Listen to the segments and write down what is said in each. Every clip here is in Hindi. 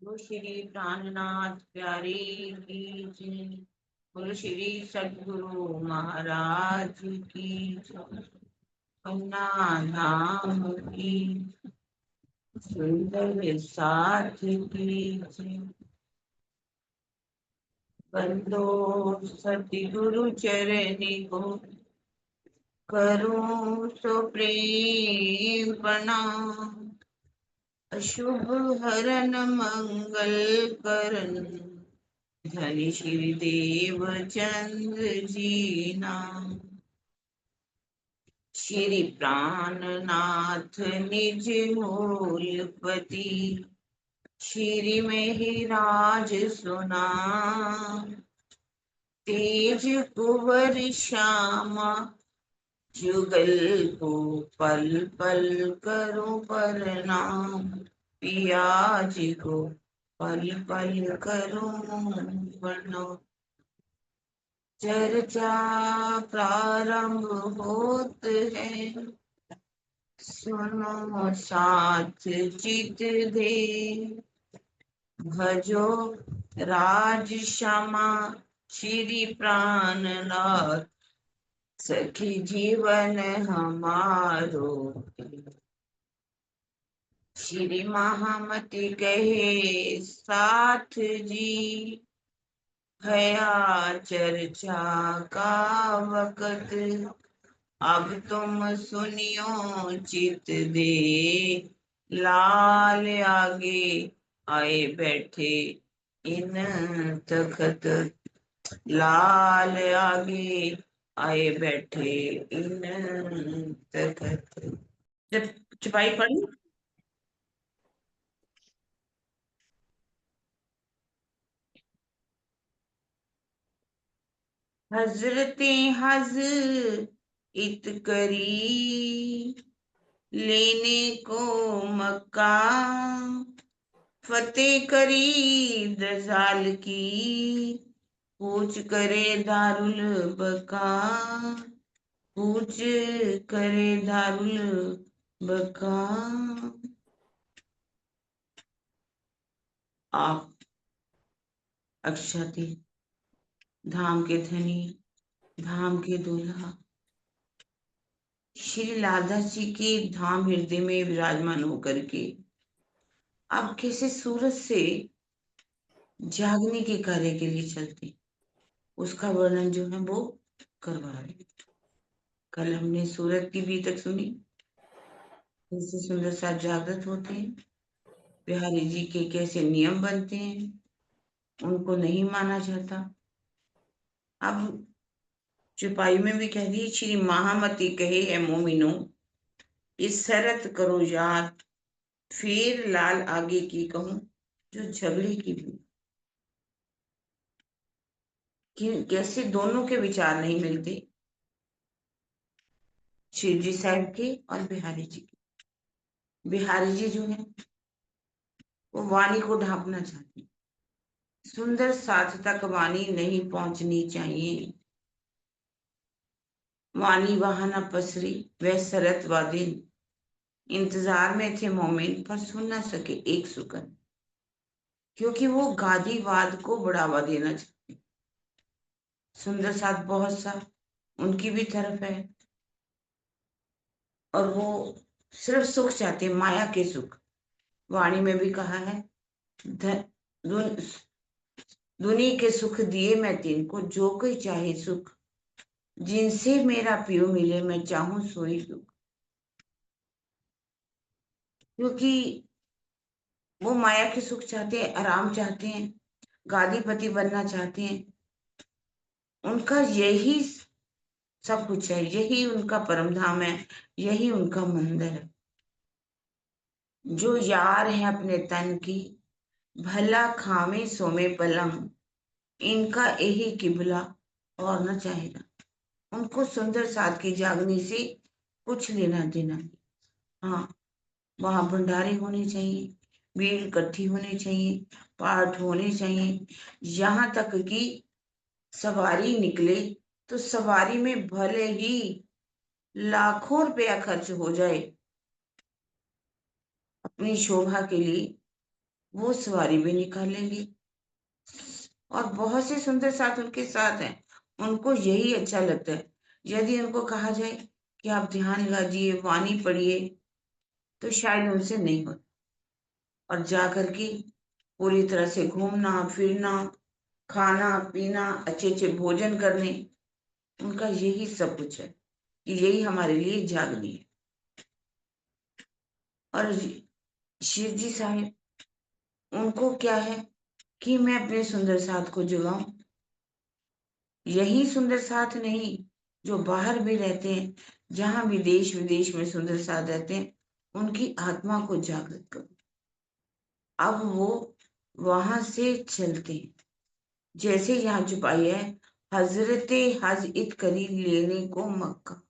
बोलो श्री प्राणनाथ प्यारे की जय। बोलो श्री सद्गुरु महाराज की जय। पन्ना धाम की सुंदर साथ की जय। बंदो सतगुरु चरणी को करूं सो प्रेम प्रणाम। अशुभ हरन मंगल करन धनी श्री देव चंद्र जी नाम। श्री प्राणनाथ निज मूलपति श्री में ही राज सुना। तेज कुंवर श्यामा जुगल को पल पल करो प्रणाम। पिया जी को पल पल करो प्रणाम। चर्चा प्रारंभ होत है सुनो साथ चित दे। भजो राज श्यामा श्री प्राणनाथ सखी जीवन हमारो। श्री महामति कहे साथ जी भया चर्चा का वक्त। अब तुम सुनियो चित दे लाल आगे आए बैठे इन तखत। लाल आगे आए बैठे इन तखत। जब चुपाई पढ़ी। हजरते हज इत करी लेने को मक्का। फतेह करी दजाल की पूछ करे दारुल बका। पूछ करे दारुल बका। आप अक्षती धाम के धनी धाम के दूल्हा श्री लाधा जी के धाम हृदय में विराजमान होकर के आप कैसे सूरज से जागने के कार्य के लिए चलते, उसका वर्णन जो है वो करवा रहे। कल हमने सूरज की भी तक सुनी, कैसे सुंदर साथ जागृत होते हैं, बिहारी जी के कैसे नियम बनते हैं, उनको नहीं माना जाता। अब चुपाई में भी कह दी श्री महामती कहे है मोमिनो इस शरत करो याद। फिर लाल आगे की कहूं जो झगड़े की भी कि कैसे दोनों के विचार नहीं मिलते, शिव जी साहब के और बिहारी जी के। बिहारी जी जो है वो वाणी को ढांपना चाहते, सुंदर साथ तक वाणी नहीं पहुंचनी चाहिए। वाणी वहां न पसरी वह शरत व दिन। इंतजार में थे मोमिन पर सुन न सके एक सुकन, क्योंकि वो गादीवाद को बढ़ावा देना चाहते। सुंदर साथ बहुत सा उनकी भी तरफ है और वो सिर्फ सुख चाहते, माया के सुख। वाणी में भी कहा है दुनी के सुख दिए मैं तीन को जो कोई चाहे सुख। जिनसे मेरा पियो मिले मैं चाहूं सोई सुख। क्योंकि वो माया के सुख चाहते हैं, आराम चाहते हैं, गादीपति बनना चाहते हैं। उनका यही सब कुछ है, यही उनका परम धाम है, यही उनका मंदिर है। जो यार है अपने तन की भला खामे सोमे पलंग। इनका यही किबला और न चाहेगा। उनको सुंदर साथ की जागने से कुछ लेना देना नहीं। हाँ, वहां भंडारे होने चाहिए, भीड़ इकट्ठी होनी चाहिए, पाठ होने चाहिए, यहाँ तक कि सवारी निकले तो सवारी में भले ही लाखों रुपया खर्च हो जाए अपनी शोभा के लिए, वो सवारी भी निकालेंगे। और बहुत से सुंदर साथ उनके साथ हैं, उनको यही अच्छा लगता है। यदि उनको कहा जाए कि आप ध्यान लगाइए, वाणी पढ़िए, तो शायद उनसे नहीं हो। और जा करके पूरी तरह से घूमना फिरना, खाना पीना, अच्छे अच्छे भोजन करने, उनका यही सब कुछ है कि यही हमारे लिए जागनी है। और शिव जी साहेब, उनको क्या है कि मैं अपने सुंदर साथ को जगाऊं। यही सुंदर साथ नहीं, जो बाहर भी रहते हैं, जहां भी देश विदेश में सुंदर साथ रहते हैं, उनकी आत्मा को जागृत करूं। अब वो वहां से चलते हैं, जैसे यहाँ छुपाई है, हजरत हज इत करी लेने को मक्का।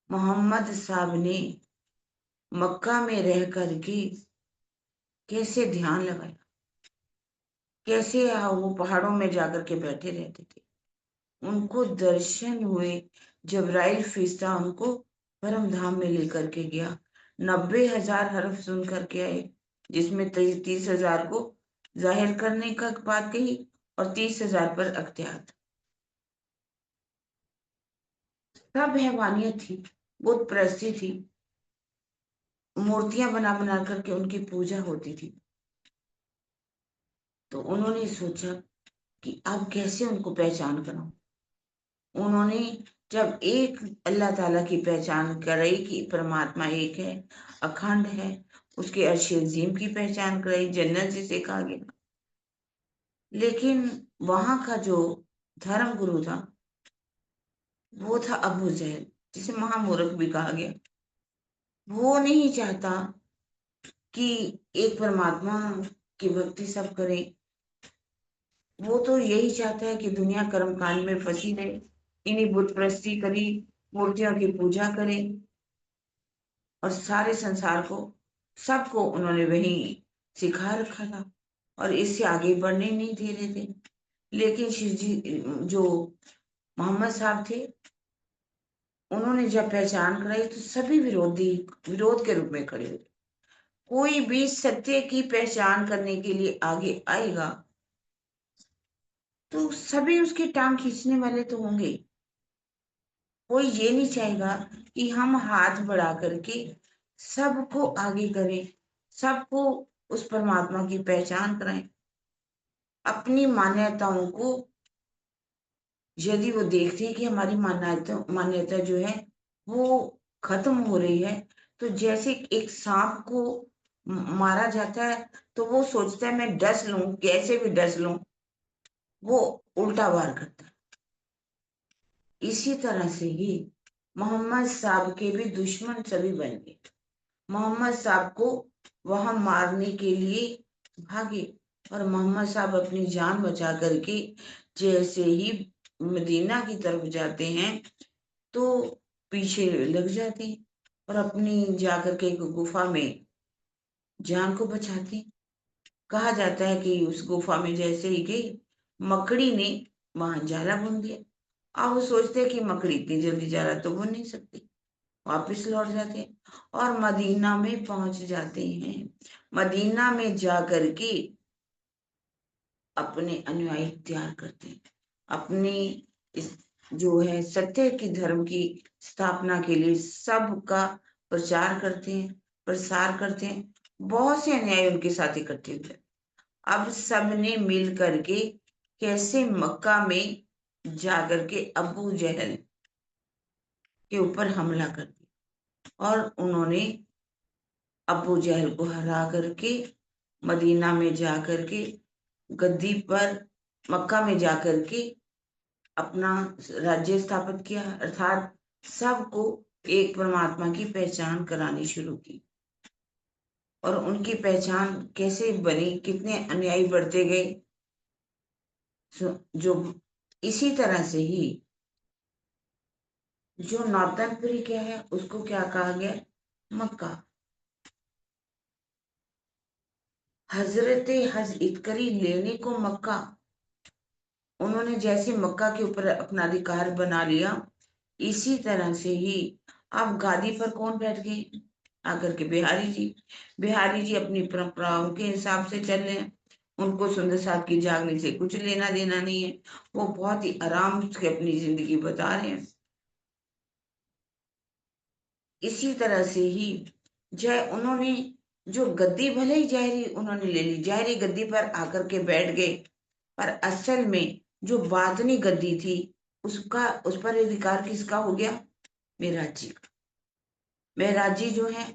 मोहम्मद साहब ने मक्का में रह करके कैसे ध्यान लगाया, कैसे वो पहाड़ों में जाकर के बैठे रहते थे। उनको दर्शन हुए, जबराइल फरिश्ता उनको परम धाम में लेकर के गया। 90,000 हर्फ सुन करके आए, जिसमें 30,000 को जाहिर करने का बात कही और 30,000 पर अख्तियार था। सब हैवानियत थी, बुत परस्ती थी, मूर्तियां बना बना करके उनकी पूजा होती थी। तो उन्होंने सोचा कि अब कैसे उनको पहचान कराऊं। उन्होंने जब एक अल्लाह ताला की पहचान कराई कि परमात्मा एक है, अखंड है, उसके अर्श अजीम की पहचान कराई, जन्नत जिसे कहा गया। लेकिन वहां का जो धर्म गुरु था, वो था अबू जहल, जिसे महामूर्ख भी कहा गया। वो नहीं चाहता कि एक परमात्मा की भक्ति सब करें। वो तो यही चाहता है कि दुनिया कर्मकांड में फंसी रहे, इन्हीं बुत परस्ती करी, मूर्तियों की पूजा करे, और सारे संसार को, सबको उन्होंने वही सिखा रखा था और इससे आगे बढ़ने नहीं दे रहे थे। लेकिन शिव जी, जो मोहम्मद साहब थे, उन्होंने जब पहचान कराई तो सभी विरोधी विरोध के रूप में खड़े हुए। कोई भी सत्य की पहचान करने के लिए आगे आएगा तो सभी उसकी टांग खींचने वाले तो होंगे। कोई ये नहीं चाहेगा कि हम हाथ बढ़ा करके सबको आगे करें, सबको उस परमात्मा की पहचान कराएं। अपनी मान्यताओं को, यदि वो देखते हैं कि हमारी मान्यता जो है वो खत्म हो रही है, तो जैसे एक सांप को मारा जाता है तो वो सोचता है मैं डस लूं, कैसे भी डस लूं, वो उल्टा वार करता है। इसी तरह से ही मोहम्मद साहब के भी दुश्मन सभी बन गए। मोहम्मद साहब को वहां मारने के लिए भागे, और मोहम्मद साहब अपनी जान बचा करके जैसे ही मदीना की तरफ जाते हैं तो पीछे लग जाते हैं और अपनी जाकर के एक गुफा में जान को बचाते हैं। कहा जाता है कि उस गुफा में जैसे ही गई, मकड़ी ने वहां जाला बुन दिया। अब वो सोचते हैं कि मकड़ी इतनी जल्दी जाला तो बुन नहीं सकती, वापस लौट जाते हैं और मदीना में पहुंच जाते हैं। मदीना में जा करके अपने अनुयायी तैयार करते हैं, अपनी इस जो है सत्य की धर्म की स्थापना के लिए सबका प्रचार करते हैं, प्रसार करते हैं। बहुत से अनुयायी उनके साथ इकट्ठे हुए। अब सबने मिल करके कैसे मक्का में जाकर के अबू जहल के ऊपर हमला कर दिया, और उन्होंने अबू जहल को हरा करके मदीना में जा करके गद्दी पर, मक्का में जा करके अपना राज्य स्थापित किया, अर्थात सबको एक परमात्मा की पहचान करानी शुरू की। और उनकी पहचान कैसे बनी, कितने अनुयायी बढ़ते गए, जो इसी तरह से ही जो नौतनपुरी क्या है उसको क्या कहा गया, मक्का। हजरत हज इतकरी लेने को मक्का, उन्होंने जैसे मक्का के ऊपर अपना अधिकार बना लिया, इसी तरह से ही अब गादी पर कौन बैठ गए, आकर के बिहारी जी अपनी परंपराओं के हिसाब से चल रहे हैं। उनको सुंदर साथ की जागने से कुछ लेना देना नहीं है। वो बहुत ही आराम से अपनी जिंदगी बता रहे हैं। इसी तरह से ही जय उन्होंने जो गद्दी भले ही जहरी उन्होंने ले ली, जहरी गद्दी पर आकर के बैठ गए, पर असल में जो बातनी गद्दी थी उसका उस पर अधिकार किसका हो गया? मेराज जी का। मेराज जी जो है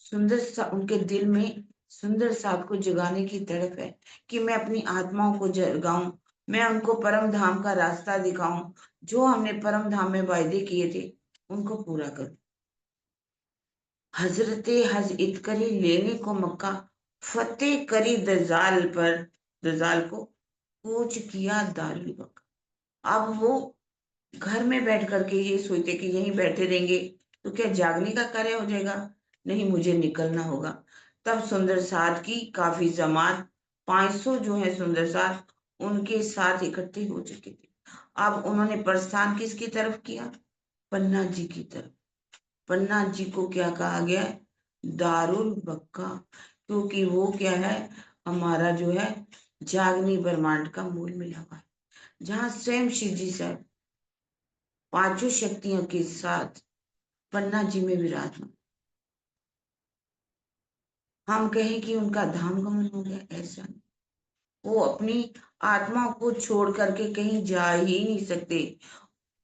सुंदर सा, उनके दिल में सुंदर साथ को जगाने की तड़प है कि मैं अपनी आत्माओं को जगाऊं, मैं उनको परम धाम का रास्ता दिखाऊं, जो हमने परम धाम में वायदे किए थे उनको पूरा करूं। हजरते हज इतकरी लेने को मक्का, फतेह करी दजाल पर, दजाल को कूच किया दारुल बका। अब वो घर में बैठ करके ये सोचते कि यहीं बैठे रहेंगे तो क्या जागने का कार्य हो जाएगा? नहीं, मुझे निकलना होगा। तब सुंदर साथ की काफी जमात, 500 जो है सुंदर साथ, उनके साथ इकट्ठे हो चुके थे। अब उन्होंने प्रस्थान किसकी तरफ किया? पन्ना जी की तरफ। पन्ना जी को क्या कहा गया है? दारुल बक्का, क्योंकि वो क्या है, हमारा जो है जागनी ब्रह्मांड का मूल मिला हुआ है, जहाँ स्वयं शिव जी साहब पांचों शक्तियों के साथ पन्ना जी में विराजमान। हम कहें कि उनका धाम गमन हो गया, ऐसा नहीं। वो अपनी आत्मा को छोड़ करके कहीं जा ही नहीं सकते।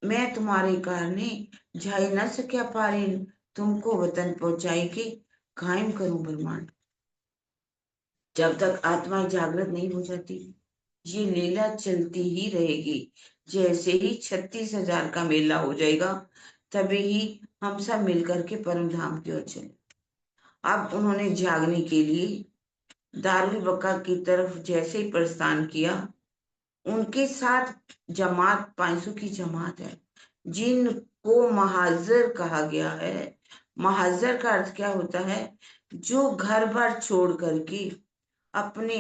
मैं तुम्हारे कारणे जाई न सक्या पारिन, तुमको वतन पहुंचाई के कायम करूं ब्रह्मांड। जब तक आत्मा जागृत नहीं हो जाती ये लीला चलती ही रहेगी। जैसे ही 36,000 का मेला हो जाएगा तभी ही हम सब मिलकर के परम धाम की ओर चले। अब उन्होंने जागने के लिए दारुल बका की तरफ जैसे ही प्रस्थान किया, उनके साथ जमात 500 की जमात है, जिनको महाजर कहा गया है। महाजर का अर्थ क्या होता है? जो घर बार छोड़ करके अपने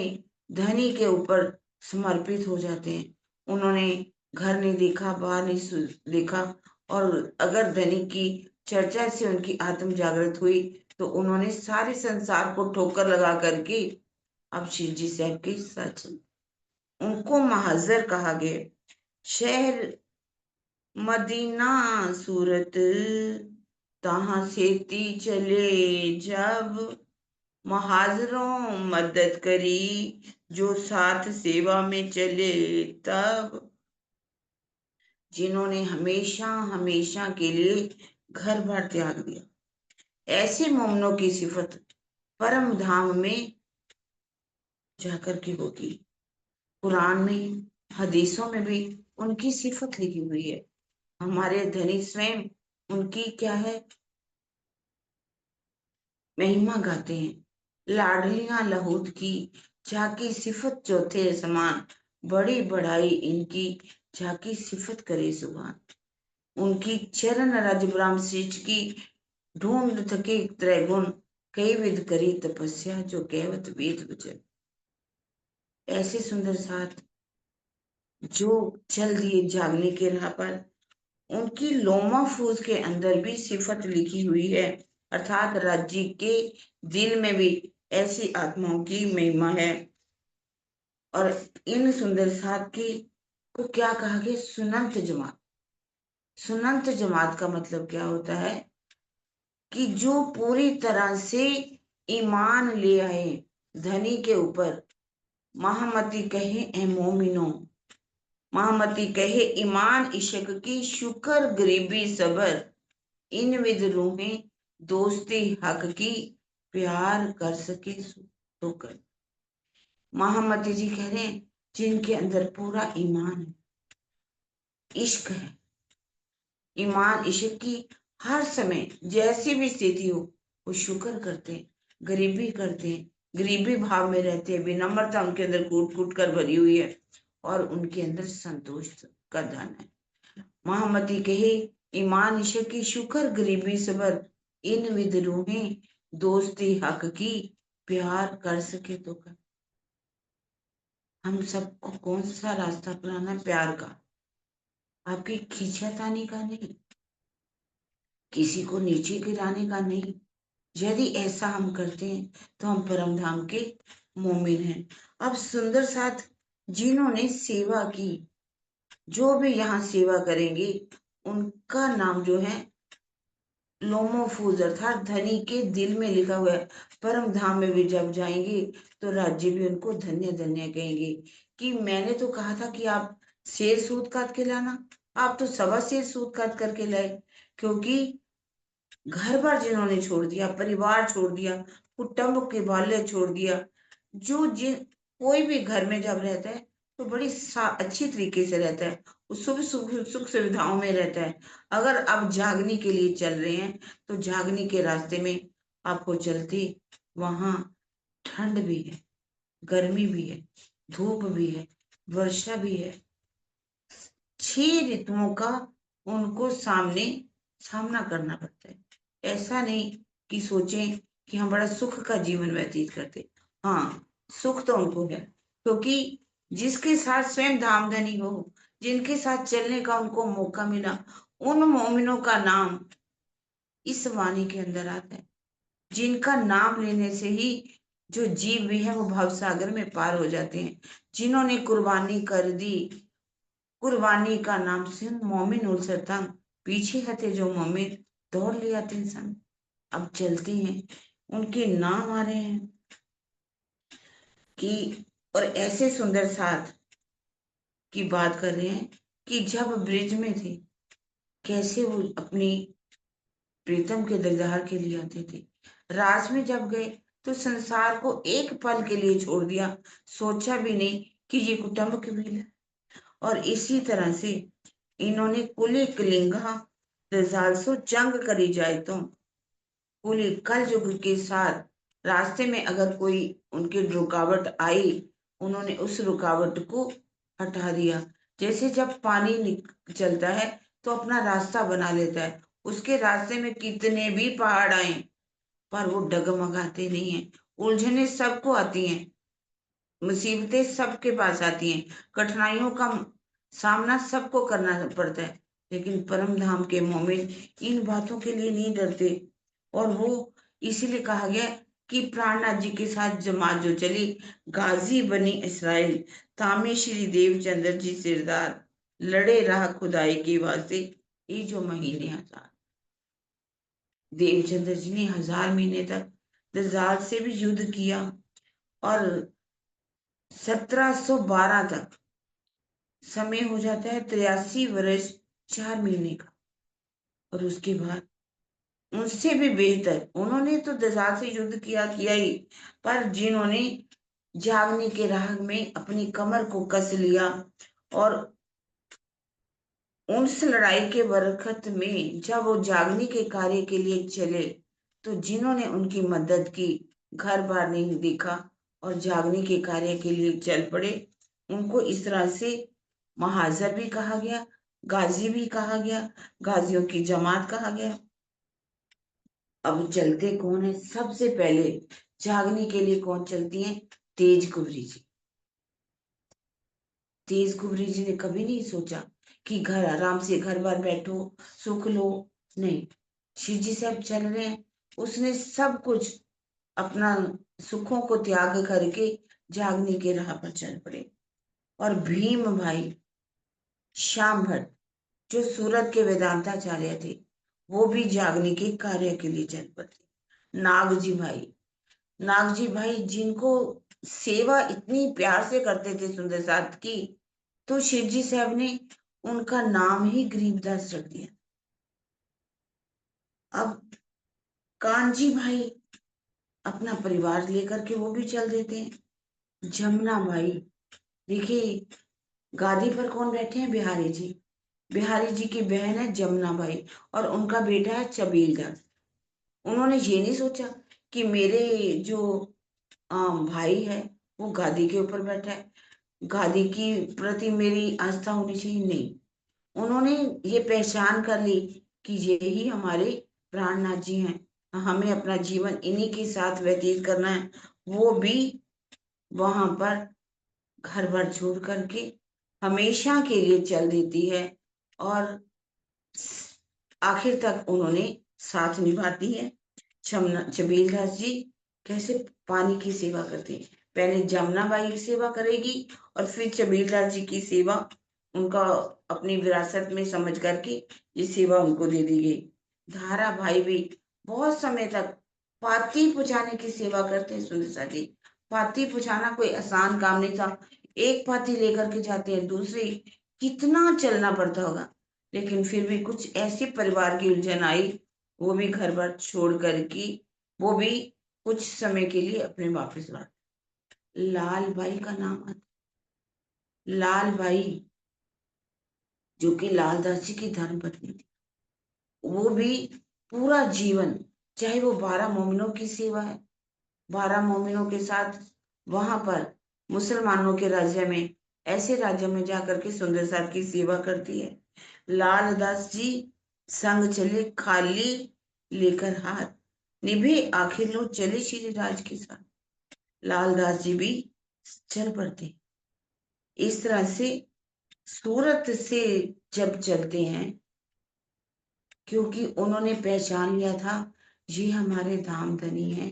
धनी के ऊपर समर्पित हो जाते हैं। उन्होंने घर नहीं देखा, बाहर नहीं देखा, और अगर धनी की चर्चा से उनकी आत्म जागृत हुई तो उन्होंने सारे संसार को ठोकर लगा करके अब शिव जी साहब के साथ चले। उनको महाजर कहा गया। शहर मदीना सूरत, तहां सेती चले जब, महाजरों मदद करी जो साथ सेवा में चले तब। जिन्होंने हमेशा हमेशा के लिए घर बार त्याग दिया, ऐसे मोमनों की सिफत परम धाम में जाकर के होगी। कुरान में हदीसों में भी उनकी सिफत लिखी हुई है। हमारे धनी स्वयं उनकी क्या है, महिमा गाते हैं। लाडलियां लहूत की जाकी सिफत चौथे समान, बड़ी बढ़ाई इनकी जाकी सिफत करे सुभान। उनकी चरण रज ब्रह्म श्रेष्ठ की, ढूंढ थके त्रैगुण, कई विध करी तपस्या जो कहवत वेद वचन। ऐसे सुंदर साथ जो चल दिए जागने के राह पर, उनकी लोमा फूस के अंदर भी सिफत लिखी हुई है, अर्थात राज्य के दिल में भी ऐसी आत्माओं की महिमा है। और इन सुंदर साथ की को क्या कहा गया? सुनंत जमात। सुनंत जमात का मतलब क्या होता है? कि जो पूरी तरह से ईमान ले आए धनी के ऊपर। महामती कहे ए मोमिनो, महामती कहे ईमान इश्क की, शुक्र गरीबी सबर, इन विद रूहें दोस्ती हक की, प्यार कर सके तो कर। महामती जी कह रहे हैं जिनके अंदर पूरा ईमान है, इश्क है। ईमान इश्क की हर समय जैसी भी स्थिति हो वो शुक्र करते हैं, गरीबी करते हैं, गरीबी भाव में रहते हैं, विनम्रता उनके अंदर कूट कूट कर भरी हुई है, और उनके अंदर संतोष का धन है। महामती कहे ईमान इश्क की, शुक्र गरीबी सबर, इन विद रूहें दोस्ती हक की, प्यार कर सके तो कर। हम सबको कौन सा रास्ता अपनाना है? प्यार का, आपकी खींचातानी का नहीं, किसी को नीचे गिराने का नहीं, यदि ऐसा हम करते हैं तो हम परम धाम के मोमिन हैं। अब सुंदर साथ जिन्होंने सेवा की, जो भी यहाँ सेवा करेंगे, उनका नाम जो है लोमोफूज अर्थात धनी के दिल में लिखा हुआ है। परम धाम में भी जब जाएंगे तो राज्य भी उनको धन्य धन्य कहेंगे। कि मैंने तो कहा था कि आप शेर सूद काट के लाना, आप तो सवा शेर सूद काट करके लाए। क्योंकि घर बार जिन्होंने छोड़ दिया, परिवार छोड़ दिया, कुटुंब के बाल्य छोड़ दिया, जो जिन कोई भी घर में जब रहता है तो बड़ी अच्छी तरीके से रहता है, उस सुख सुख सुख सुविधाओं में रहता है। अगर आप जागने के लिए चल रहे हैं तो जागने के रास्ते में आपको चलते वहां ठंड भी है, गर्मी भी है, धूप भी है, वर्षा भी है, 6 ऋतुओं का उनको सामना करना पड़ता है। ऐसा नहीं कि सोचें कि हम बड़ा सुख का जीवन व्यतीत करते। हाँ, सुख तो उनको है, क्योंकि जिसके साथ स्वयं धामधनी हो, जिनके साथ चलने का उनको मौका मिला, उन मोमिनों का नाम इस वाणी के अंदर आता है, जिनका नाम लेने से ही जो जीव भी है वो भवसागर में पार हो जाते हैं। जिन्होंने कुर्बानी कर दी, कुर्बानी का नाम सुन मोमिन उल सरतंग, पीछे हटे जो मोमिन दौड़ लिया तीन संग। अब चलते हैं, उनके नाम आ रहे हैं कि, और ऐसे सुंदर साथ की बात कर रहे हैं कि जब ब्रिज में थे कैसे वो अपनी प्रीतम के दीदार के लिए आते थे। राज में जब गए तो संसार को एक पल के लिए छोड़ दिया, सोचा भी नहीं कि ये कुटुंब कबीला है। और इसी तरह से इन्होंने कुली कलिंगा रजालसो जंग करी जाए तो कुली कल युग के साथ रास्ते में अगर कोई उनकी रुकावट आई, उन्होंने उस रुकावट को हटा दिया। जैसे जब पानी चलता है तो अपना रास्ता बना लेता है, उसके रास्ते में कितने भी पहाड़ आए पर वो डगमगाते नहीं है। उलझने सबको आती हैं, मुसीबतें सबके पास आती हैं, कठिनाइयों का सामना सबको करना पड़ता है, लेकिन परम धाम के मोमिन इन बातों के लिए नहीं डरते। और वो इसीलिए कहा गया कि प्राणनाथ जी के साथ जमात जो चली, गाजी बनी इसराइल, तामे श्री देवचंद्र जी सिरदार, लड़े रहा खुदाई के वास्ते, ये जो महीने 1000, देवचंद्र जी ने 1000 महीने तक दज्जाल से भी युद्ध किया। और 1712 तक समय हो जाता है 83 वर्ष 4 महीने का। और उसके बाद उनसे भी बेहतर उन्होंने तो दज्जाल से युद्ध किया ही, पर जिन्होंने जागने के राह में अपनी कमर को कस लिया और उस लड़ाई के बरकत में जब वो जागने के कार्य के लिए चले, तो जिन्होंने उनकी मदद की, घर बार नहीं देखा और जागने के कार्य के लिए चल पड़े, उनको इस तरह से महाजर भी कहा गया, गाजी भी कहा गया, गाजियों की जमात कहा गया। अब चलते कौन है? सबसे पहले जागने के लिए कौन चलती है? तेज कुबरी जी। तेज कुबरी जी ने कभी नहीं सोचा कि घर आराम से घर बार बैठो सुख लो, नहीं, शिव जी साहब चल रहे हैं, उसने सब कुछ अपना सुखों को त्याग करके जागने के राह पर चल पड़े। और भीम भाई श्याम भट्ट जो सूरत के वेदांताचार्य थे, वो भी जागने के कार्य के लिए चल पड़े। नागजी भाई, नागजी भाई जिनको सेवा इतनी प्यार से करते थे सुंदर साथ की, तो शिव जी साहब ने उनका नाम ही गरीबदास रख दिया। अब कानजी भाई अपना परिवार लेकर के वो भी चल देते हैं। जमुना भाई, देखिए गादी पर कौन बैठे हैं? बिहारी जी। बिहारी जी की बहन है जमुना भाई और उनका बेटा है चबीलदास। उन्होंने ये नहीं सोचा कि मेरे जो भाई है वो गादी के ऊपर बैठा है, गादी की प्रति मेरी आस्था होनी चाहिए, नहीं। उन्होंने ये पहचान कर ली कि यही हमारे प्राणनाथ जी हैं, हमें अपना जीवन इन्हीं के साथ व्यतीत करना है। वो भी वहां पर घर बार छोड़ करके हमेशा के लिए चल देती है और आखिर तक उन्होंने साथ निभाती है। छबीलदास जी कैसे पानी की सेवा करते हैं। पहले जमुना बाई की सेवा करेगी और फिर छबीलदास जी की सेवा उनका अपनी विरासत में समझ करके ये सेवा उनको दे दी गई। धारा भाई भी बहुत समय तक पाती पुछाने की सेवा करते हैं। सुंदर जी, पाती पुछाना कोई आसान काम नहीं था। एक पाती लेकर के जाते हैं, दूसरी, कितना चलना पड़ता होगा। लेकिन फिर भी कुछ ऐसी परिवार की उलझन आई, वो भी घर बार छोड़ करके वो भी कुछ समय के लिए अपने वापस लौट। लाल बाई का नाम आता, लाल बाई जो कि लालदास जी की धर्मपत्नी थी, वो भी पूरा जीवन, चाहे वो 12 मोमिनों की सेवा है, 12 मोमिनों के साथ वहां पर मुसलमानों के राज्य में, ऐसे राज्यों में जाकर के सुंदर साहब की सेवा करती है। लालदास जी संग चले खाली लेकर हाथ, निभे आखिर लो चले श्री राज के साथ। लालदास जी भी चल पड़ते। इस तरह से सूरत से जब चलते हैं, क्योंकि उन्होंने पहचान लिया था ये हमारे धामधनी हैं,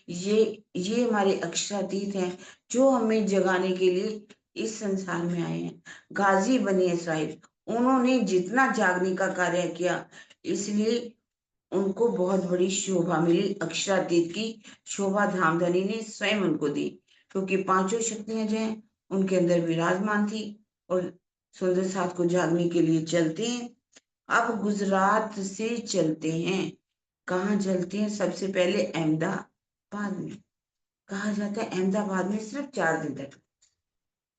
ये हमारे अक्षरातीत हैं, जो हमें जगाने के लिए इस संसार में आए हैं। गाजी बनी इसराइल, उन्होंने जितना जागने का कार्य किया, इसलिए उनको बहुत बड़ी शोभा मिली। अक्षरातीत की शोभा धामधनी ने स्वयं उनको दी, क्योंकि पांचों शक्तियां जो हैं उनके अंदर विराजमान थी और सुंदर साथ को जागने के लिए चलते हैं। अब गुजरात से चलते हैं। कहाँ चलते हैं? सबसे पहले अहमदाबाद में। कहा जाता है अहमदाबाद में सिर्फ 4 दिन तक,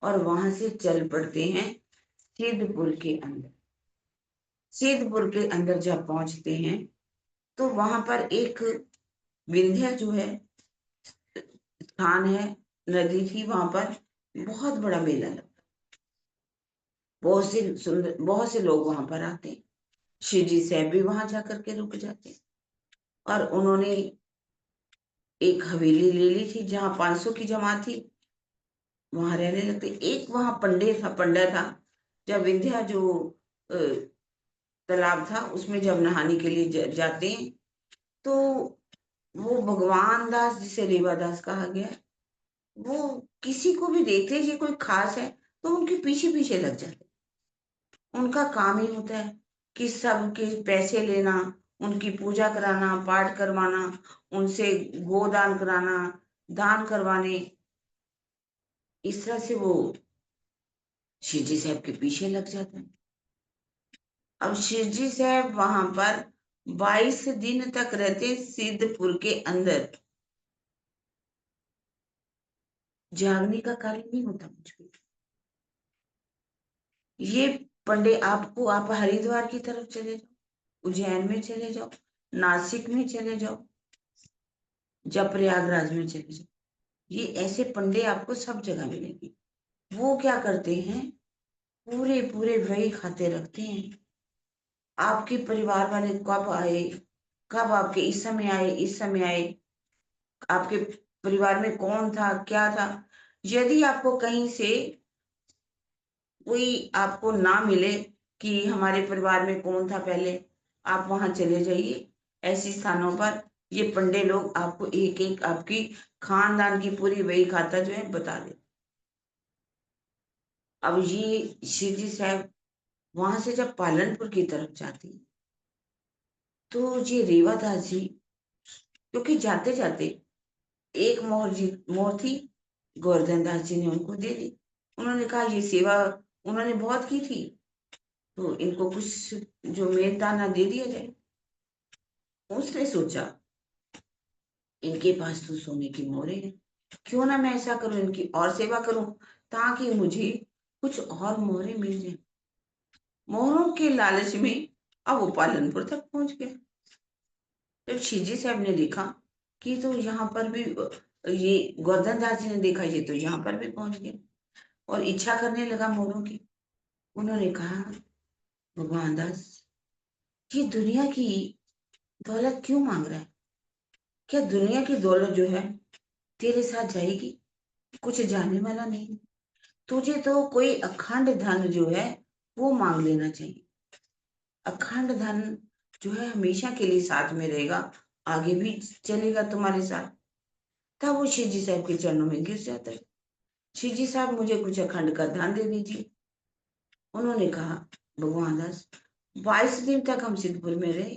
और वहां से चल पड़ते हैं सिद्धपुर के अंदर। सिद्धपुर के अंदर जब पहुंचते हैं तो वहां पर एक विंध्या जो है स्थान है, नदी थी, वहां पर बहुत बड़ा मेला लगता, बहुत से लोग वहां पर आते हैं। शिव जी साहब भी वहां जाकर के रुक जाते हैं, और उन्होंने एक हवेली ले ली थी जहां 500 की जमात थी, वहां रहने लगते। एक वहां पंडा था, जब विंध्या जो अ, तालाब था उसमें जब नहाने के लिए जाते हैं, तो वो भगवान दास, जिसे रेवादास कहा गया है, वो किसी को भी देखते हैं, ये कोई खास है तो उनके पीछे पीछे लग जाते। उनका काम ही होता है कि सबके पैसे लेना, उनकी पूजा कराना, पाठ करवाना, उनसे गोदान कराना, दान करवाने। इस तरह से वो शिवजी साहब के पीछे लग जाते हैं। अब शिवजी साहब वहां पर 22 दिन तक रहते, सिद्धपुर के अंदर। जागने का कार्य नहीं होता मुझ पे। ये पंडे आपको, आप हरिद्वार की तरफ चले जाओ, उज्जैन में चले जाओ, नासिक में चले जाओ, या प्रयागराज में चले जाओ, ये ऐसे पंडे आपको सब जगह मिलेंगे। वो क्या करते हैं, पूरे पूरे वही खाते रखते हैं। आपके परिवार वाले कब आए, कब आपके इस समय आए, इस समय आए, आपके परिवार में कौन था, क्या था। यदि आपको कहीं से कोई आपको ना मिले कि हमारे परिवार में कौन था पहले, आप वहां चले जाइए। ऐसे स्थानों पर ये पंडे लोग आपको एक एक आपकी खानदान की पूरी वही खाता जो है बता दे। अब ये शिव जी साहब वहां से जब पालनपुर की तरफ जाती है, तो ये रेवादास जी, क्योंकि जाते जाते एक मोर थी, गोवर्धन दास जी ने उनको दे दी। उन्होंने कहा ये सेवा उन्होंने बहुत की थी, तो इनको कुछ जो मेहनताना दे दिया जाए। उसने सोचा इनके पास तो सोने की मोहरें हैं, क्यों ना मैं ऐसा करूं, इनकी और सेवा करूं, ताकि मुझे कुछ और मोहरें मिल जाए। मोहरों के लालच में अब वो पालनपुर तक पहुंच गया। जब शिवजी साहब ने देखा कि तो यहाँ पर भी ये गोवर्धन दास जी ने देखा ये तो यहाँ पर भी पहुंच गया, और इच्छा करने लगा मोरों की। उन्होंने कहा भगवान दास, ये दुनिया की दौलत क्यों मांग रहा है? क्या दुनिया की दौलत जो है तेरे साथ जाएगी? कुछ जानने वाला नहीं, तुझे तो कोई अखंड धन जो है वो मांग लेना चाहिए। अखंड धन जो है हमेशा के लिए साथ में रहेगा, आगे भी चलेगा तुम्हारे साथ। तब वो शिव जी साहब के चरणों में गिर जाता है। शिव जी साहब मुझे कुछ अखंड का ध्यान दे दीजिए। उन्होंने कहा, भगवान दास 22 दिन तक हम सिद्धपुर में रहे,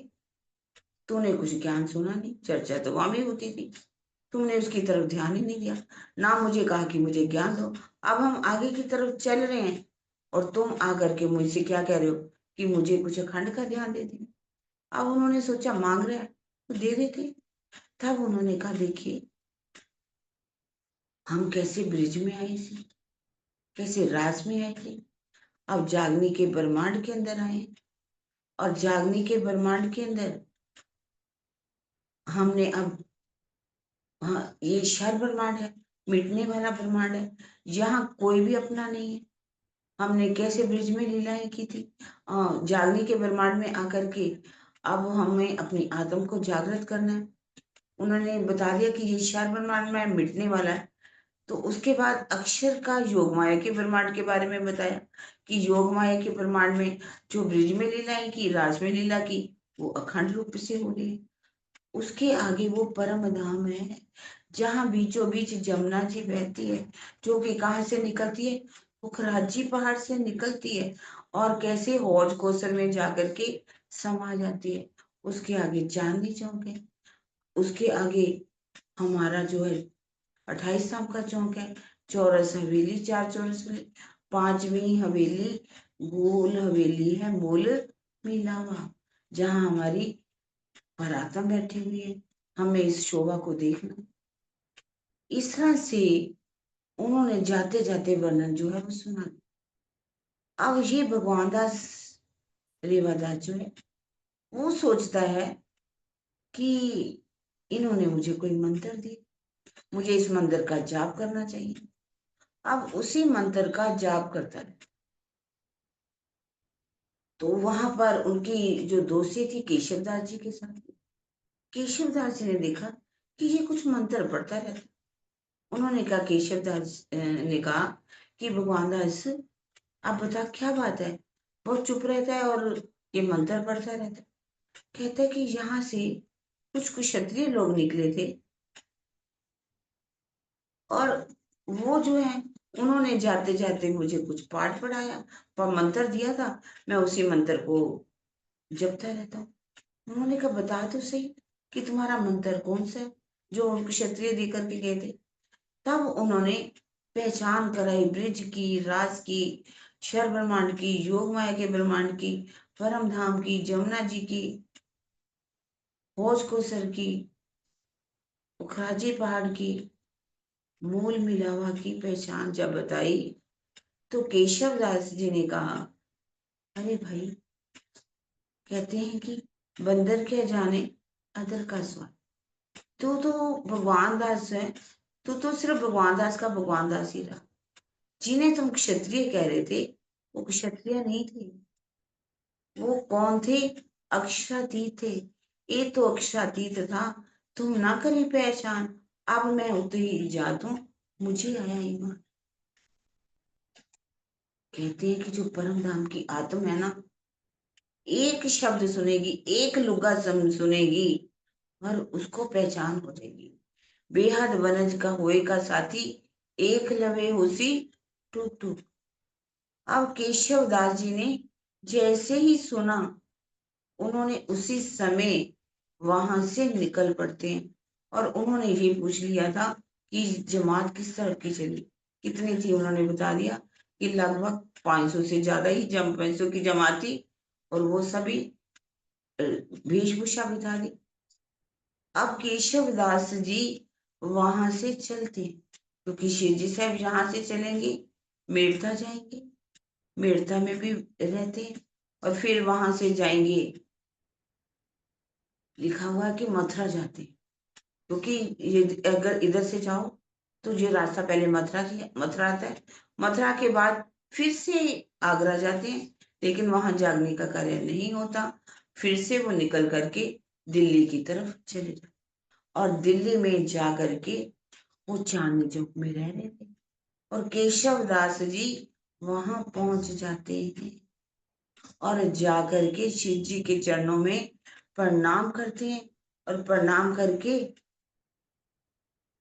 तूने कुछ ज्ञान सुना नहीं, चर्चा तो वहां भी होती थी, तुमने उसकी तरफ ध्यान ही नहीं दिया, ना मुझे कहा कि मुझे ज्ञान दो। अब हम आगे की तरफ चल रहे हैं और तुम आकर के मुझसे क्या कह रहे हो कि मुझे कुछ अखंड का ध्यान दे दे। अब उन्होंने सोचा मांग रहा है तो दे देते। तब उन्होंने कहा, देखिए हम कैसे ब्रिज में आए थे, कैसे रास में आए थे, अब जागनी के ब्रह्मांड के अंदर आए, और जागनी के ब्रह्मांड के अंदर हमने अब, हाँ ये क्षर ब्रह्मांड है, मिटने वाला ब्रह्मांड है, यहाँ कोई भी अपना नहीं है। हमने कैसे ब्रिज में लीलाएं की थी, जागने के ब्रह्मांड में आकर के अब हमें अपनी आत्म को जागृत करना है। उन्होंने बता दिया कि ये क्षर ब्रह्मांड में मिटने वाला है। तो उसके बाद अक्षर का योग माया के ब्रह्मांड के बारे में बताया कि योग माया के ब्रह्मांड में जो ब्रिज में लीलाएं की, राज में लीला की, वो अखंड रूप से हो रही है। उसके आगे वो परम धाम है जहाँ बीचों बीच जमुना जी बहती है, जो कि कहाँ से निकलती है, पुखराजी पहाड़ से निकलती है और कैसे हौज कोसर में जाकर के समा जाती है। उसके आगे चांदनी चौक है, उसके आगे हमारा जो है 28 का चौक है, चौरस हवेली, 4 चौरस हवेली, 5वीं हवेली गोल हवेली है मूल मिलावा, जहाँ हमारी परातम बैठी हुई है। हमें इस शोभा को देखना। इस तरह से उन्होंने जाते जाते वर्णन जो है वो सुना। अब ये भगवान दास रेवादास जो है वो सोचता है कि इन्होंने मुझे कोई मंत्र दिया, मुझे इस मंत्र का जाप करना चाहिए। अब उसी मंत्र का जाप करता है। तो वहां पर उनकी जो दोस्ती थी केशवदास जी के साथ, केशवदास जी ने देखा कि ये कुछ मंत्र पढ़ता रहता। उन्होंने कहा, केशवदास ने कहा कि भगवान दास आप बता क्या बात है, बहुत चुप रहता है और ये मंत्र पढ़ता रहता है। कहता है कि यहाँ से कुछ क्षत्रिय लोग निकले थे और वो जो है उन्होंने जाते जाते मुझे कुछ पाठ पढ़ाया, पर मंत्र दिया था, मैं उसी मंत्र को जपता रहता हूँ। उन्होंने कहा, बता तो सही कि तुम्हारा मंत्र कौन सा है जो उन क्षत्रिय देकर के गए थे। तब उन्होंने पहचान कराई ब्रिज की, राज की, क्षर ब्रह्मांड की, योग माया के ब्रह्मांड की, परम धाम की, जमुना जी की, भोज कोसर की, उखराजी पहाड़ की, मूल मिलावा की पहचान जब बताई तो केशव दास जी ने कहा, अरे भाई, कहते हैं कि बंदर क्या जाने अदर का स्वाद, तू तो भगवान दास है, तू तो सिर्फ भगवान दास का भगवान दास ही रहा। जिन्हें तुम क्षत्रिय कह रहे थे वो क्षत्रिय नहीं थे, वो कौन थे, अक्षरातीत थे। ये तो अक्षरातीत था, तुम ना करी पहचान। अब मैं उतरी जात हूं, मुझे आया ईमान। कहते हैं कि जो परम धाम की आत्म है ना, एक शब्द सुनेगी, एक लुगा सुनेगी और उसको पहचान हो जाएगी। बेहद वनज का होएगा साथी, एक लवे होसी टूक टूक। अब केशव दास जी ने जैसे ही सुना, उन्होंने उसी समय वहां से निकल पड़ते हैं। और उन्होंने ये पूछ लिया था कि जमात किस तरह की चली, कितनी थी, उन्होंने बता दिया कि लगभग 500 से ज्यादा ही 500 की जमात थी। और वो सभी वेशभूषा बता दी। अब केशव दास जी वहां से चलते हैं, क्योंकि शिव जी साहब यहाँ से चलेंगे, मेड़ता जाएंगे, मेड़ता में भी रहते हैं, और फिर वहां से जाएंगे, लिखा हुआ है कि मथुरा जाते हैं। क्योंकि ये अगर इधर से जाओ तो ये रास्ता पहले मथुरा आता है, मथुरा के बाद फिर से आगरा जाते हैं, लेकिन वहां जागने का कार्य नहीं होता। फिर से वो निकल करके दिल्ली की तरफ चले जाते, और दिल्ली में जा करके वो चांदनी चौक में रह रहे थे। और केशव दास जी वहां पहुंच जाते हैं और जाकर के शिव जी के चरणों में प्रणाम करते हैं और प्रणाम करके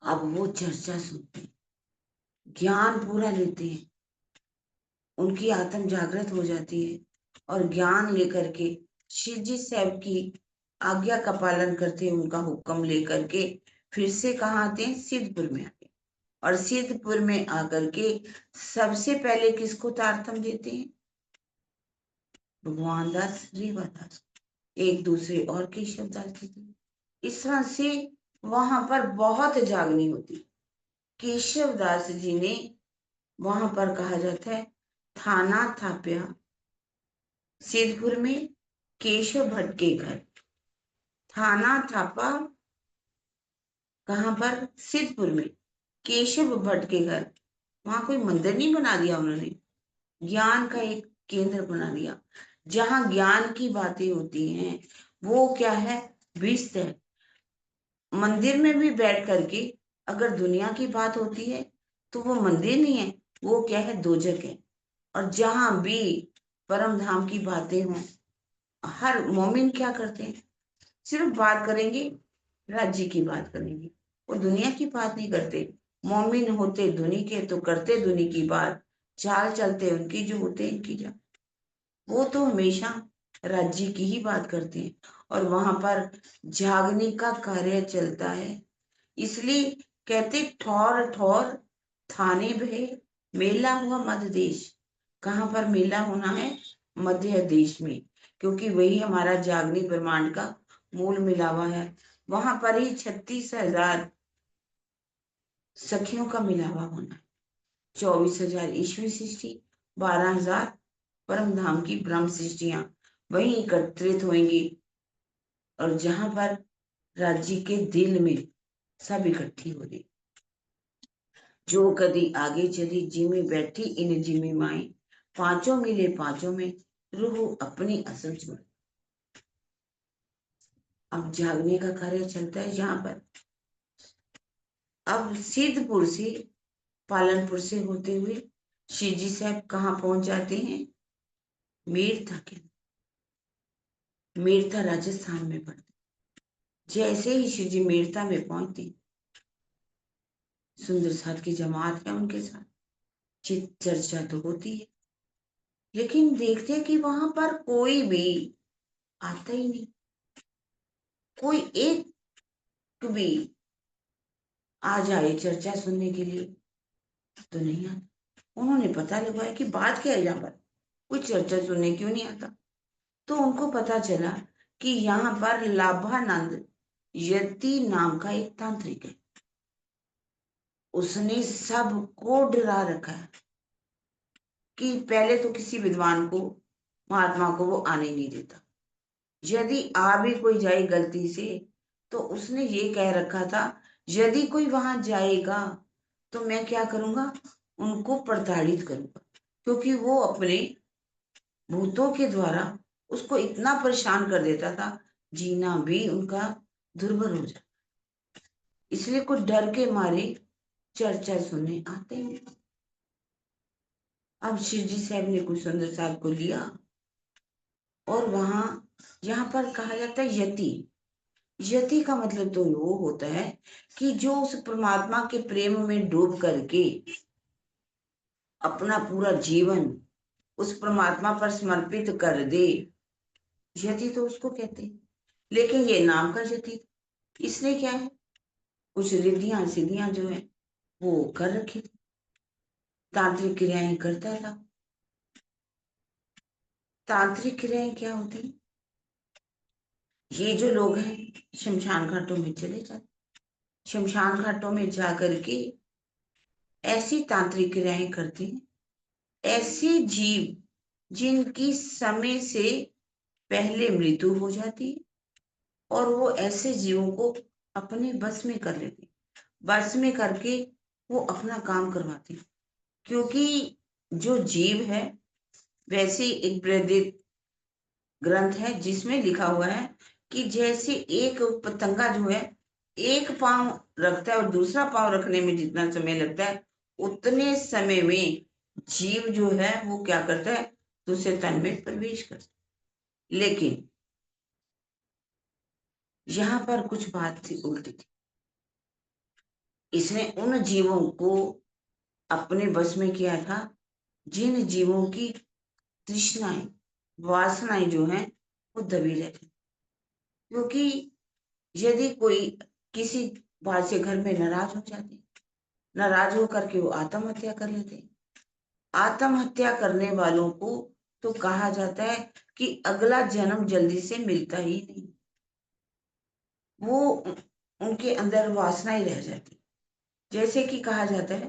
अब वो चर्चा सुनते हैं, ज्ञान पूरा लेते हैं, उनकी आत्म जागृत हो जाती है और ज्ञान लेकर के शिव जी साहब की आज्ञा का पालन करते हैं, उनका हुक्म लेकर के फिर से कहाँ आते हैं, सिद्धपुर में आते हैं। और सिद्धपुर में आकर के सबसे पहले किसको तारतम देते हैं, भगवान दास रीवादास, एक दूसरे और केशव दास जी थे। इस तरह से वहां पर बहुत जागनी होती। केशव दास जी ने वहां पर कहा जाता है थाना थाप्या, सिद्धपुर में केशव भट्ट के घर, थाना थापा कहां पर, सिद्धपुर में केशव भट्ट के घर। वहां कोई मंदिर नहीं बना दिया उन्होंने, ज्ञान का एक केंद्र बना दिया। जहां ज्ञान की बातें होती हैं वो क्या है, विस्त है। मंदिर में भी बैठ करके अगर दुनिया की बात होती है तो वो मंदिर नहीं है, वो क्या है, दोजक है। और जहां भी परम धाम की बातें हों, हर मोमिन क्या करते हैं, सिर्फ बात करेंगे, राज्य की बात करेंगे, वो दुनिया की बात नहीं करते। मोमिन होते दुनी के तो करते दुनी की बात, चाल चलते उनकी जो होते इनकी जा, वो तो हमेशा राज्य की ही बात करते हैं। और वहां पर जागने का कार्य चलता है, इसलिए कहते ठौर ठौर थाने भे मेला हुआ मध्य देश। कहाँ पर मेला होना है, मध्य देश में, क्योंकि वही हमारा जागनी ब्रह्मांड का मूल मिला हुआ है। वहां पर ही 36,000 सखियों का मिला हुआ होना है, 24,000 ईश्वरी सृष्टि, 12,000 परम धाम की ब्रह्म सृष्टियां वहीं एकत्रित होंगी। और जहां पर राज्य के दिल में सब इकट्ठी हो रही, जो कदी आगे चली जिमी बैठी इन जिमी माए, पांचों मिले पांचों में रूह अपनी असल जोड़। अब जागने का कार्य चलता है जहां पर। अब सिद्धपुर से, पालनपुर से होते हुए शिवजी साहब कहाँ पहुंच जाते हैं, मेरथा के, मेरथा राजस्थान में पड़ता। जैसे ही शिवजी मेरथा में पहुंचते, सुंदर साथ की जमात है उनके साथ, चित चर्चा तो होती है, लेकिन देखते हैं कि वहां पर कोई भी आता ही नहीं, कोई एक भी आ जाए चर्चा सुनने के लिए तो नहीं आता। उन्होंने पता लगाया कि बात क्या है, यहाँ पर कोई चर्चा सुनने क्यों नहीं आता। तो उनको पता चला कि यहाँ पर लाभानंद यति नाम का एक तांत्रिक है, उसने सबको डरा रखा है कि पहले तो किसी विद्वान को, महात्मा को वो आने नहीं देता, यदि आ भी कोई जाए गलती से तो उसने ये कह रखा था यदि कोई वहां जाएगा तो मैं क्या करूंगा, उनको प्रताड़ित करूंगा, क्योंकि वो अपने भूतों के द्वारा उसको इतना परेशान कर देता था, जीना भी उनका दुर्भर हो जाता, इसलिए कुछ डर के मारे चर्चा सुनने आते हैं। अब शिवजी साहब ने कुछ सुंदर साहब को लिया और वहां, यहाँ पर कहा जाता है यति, यति का मतलब तो वो होता है कि जो उस परमात्मा के प्रेम में डूब करके अपना पूरा जीवन उस परमात्मा पर समर्पित कर दे, यति तो उसको कहते हैं। लेकिन ये नाम का यति, इसने क्या है, कुछ रिद्धियां सिद्धियां जो है वो कर रखी थी, तांत्रिक क्रियाएं करता था। तांत्रिक क्रियाएं क्या होती, ये जो लोग हैं शमशान घाटों में चले जाते, शमशान घाटों में जाकर के ऐसी तांत्रिक क्रियाएं करते हैं, ऐसे जीव जिनकी समय से पहले मृत्यु हो जाती है, और वो ऐसे जीवों को अपने बस में कर लेते, बस में करके वो अपना काम करवाते हैं। क्योंकि जो जीव है, वैसे एक वैदिक ग्रंथ है जिसमें लिखा हुआ है कि जैसे एक पतंगा जो है एक पांव रखता है और दूसरा पांव रखने में जितना समय लगता है, उतने समय में जीव जो है वो क्या करता है, दूसरे तन में प्रवेश करता है। लेकिन यहाँ पर कुछ बात थी उल्टी थी। इसने उन जीवों को अपने बस में किया था जिन जीवों की तृष्णाएं, वासनाएं जो हैं वो दबी रहती। क्योंकि यदि कोई किसी बात से घर में नाराज हो जाते, नाराज होकर के वो आत्महत्या कर लेते। आत्महत्या करने वालों को तो कहा जाता है कि अगला जन्म जल्दी से मिलता ही नहीं। वो उनके अंदर वासना ही रह जाती। जैसे कि कहा जाता है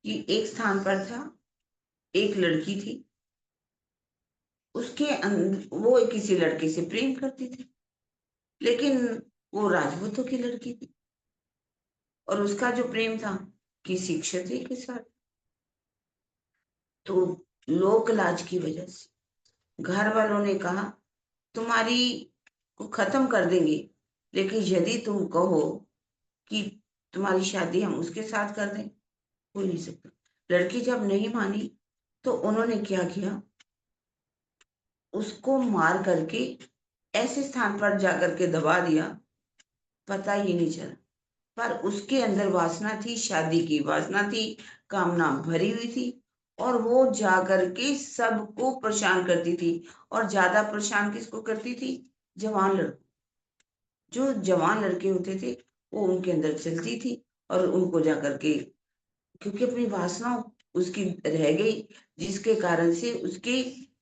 कि एक स्थान पर था, एक लड़की थी, वो किसी लड़के से प्रेम करती थी, लेकिन वो राजपूतों की लड़की थी और उसका जो प्रेम था किसी क्षत्रिय के साथ। तो लोक लाज की वजह से घर वालों ने कहा तुम्हारी को खत्म कर देंगे, लेकिन यदि तुम कहो कि तुम्हारी शादी हम उसके साथ कर दें, हो नहीं सकता। लड़की जब नहीं मानी तो उन्होंने क्या किया, उसको मार करके ऐसे स्थान पर जाकर के दबा दिया, पता ही नहीं चला। पर उसके अंदर वासना थी, शादी की वासना थी, कामना भरी हुई थी, और वो जाकर के सबको परेशान करती थी। और ज्यादा परेशान किसको करती थी? जवान लड़कों। जो जवान लड़के होते थे वो उनके अंदर चलती थी और उनको जाकर के, क्योंकि अपनी वासना उसकी रह गई, जिसके कारण से उसके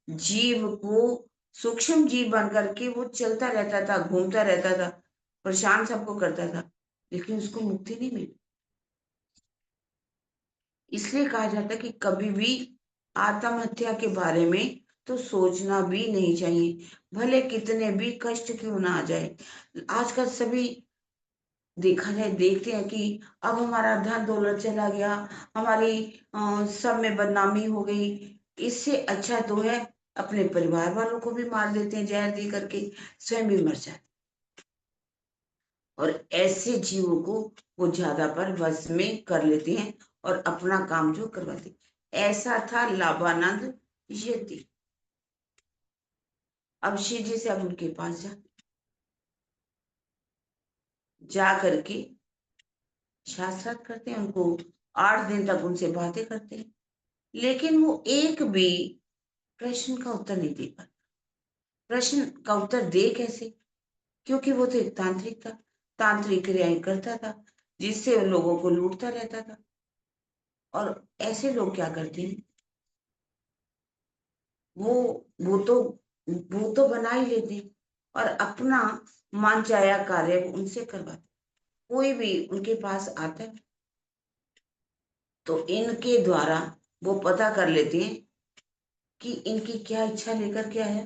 जीव को सूक्ष्म जीव बन करके वो चलता रहता था, घूमता रहता था, परेशान सबको करता था, लेकिन उसको मुक्ति नहीं मिली। इसलिए कहा जाता है कि कभी भी आत्महत्या के बारे में तो सोचना भी नहीं चाहिए, भले कितने भी कष्ट क्यों ना आ जाए। आजकल सभी देखा जाए देखते हैं कि अब हमारा धन दौलत चला गया, हमारी सब में बदनामी हो गई। इससे अच्छा तो है अपने परिवार वालों को भी मार देते हैं जहर दे करके, स्वयं भी मर जाते। और ऐसे जीवों को वो ज्यादा पर वश में कर लेते हैं और अपना काम जो करवाते। ऐसा था लाभानंद यति। अब शिव जी से अब उनके पास जा करके शास्त्रार्थ करते हैं, उनको 8 दिन तक उनसे बातें करते हैं, लेकिन वो एक भी प्रश्न का उत्तर नहीं दे पाता। प्रश्न का उत्तर दे कैसे? क्योंकि वो तो एक तांत्रिक था, तांत्रिक क्रियाएं करता था, जिससे उन लोगों को लूटता रहता था। और ऐसे लोग क्या करते हैं, वो वो तो वो तो बना ही लेते हैं और अपना मनचाहा कार्य उनसे करवाते। कोई भी उनके पास आता है तो इनके द्वारा वो पता कर लेते हैं कि इनकी क्या इच्छा लेकर के आया।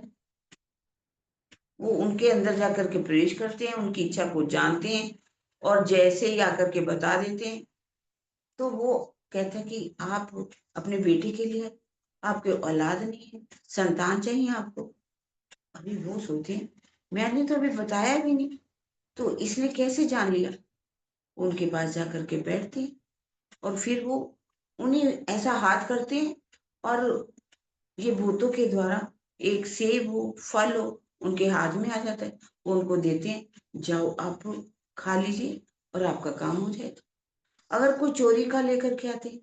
वो उनके अंदर जाकर के प्रवेश करते हैं, उनकी इच्छा को जानते हैं और जैसे ही आकर के बता देते हैं, तो वो कहते हैं कि आप अपने बेटे के लिए, आपके औलाद नहीं है, संतान चाहिए आपको। अभी वो सोचते हैं मैंने तो अभी बताया भी नहीं, तो इसने कैसे जान लिया। उनके पास जाकर के बैठते हैं और फिर वो उन्हें ऐसा हाथ करते हैं और ये भूतों के द्वारा एक सेब हो, फल हो, उनके हाथ में आ जाता है, वो उनको देते हैं, जाओ आप खा लीजिए और आपका काम हो जाएगा। अगर कोई चोरी का लेकर के आते हैं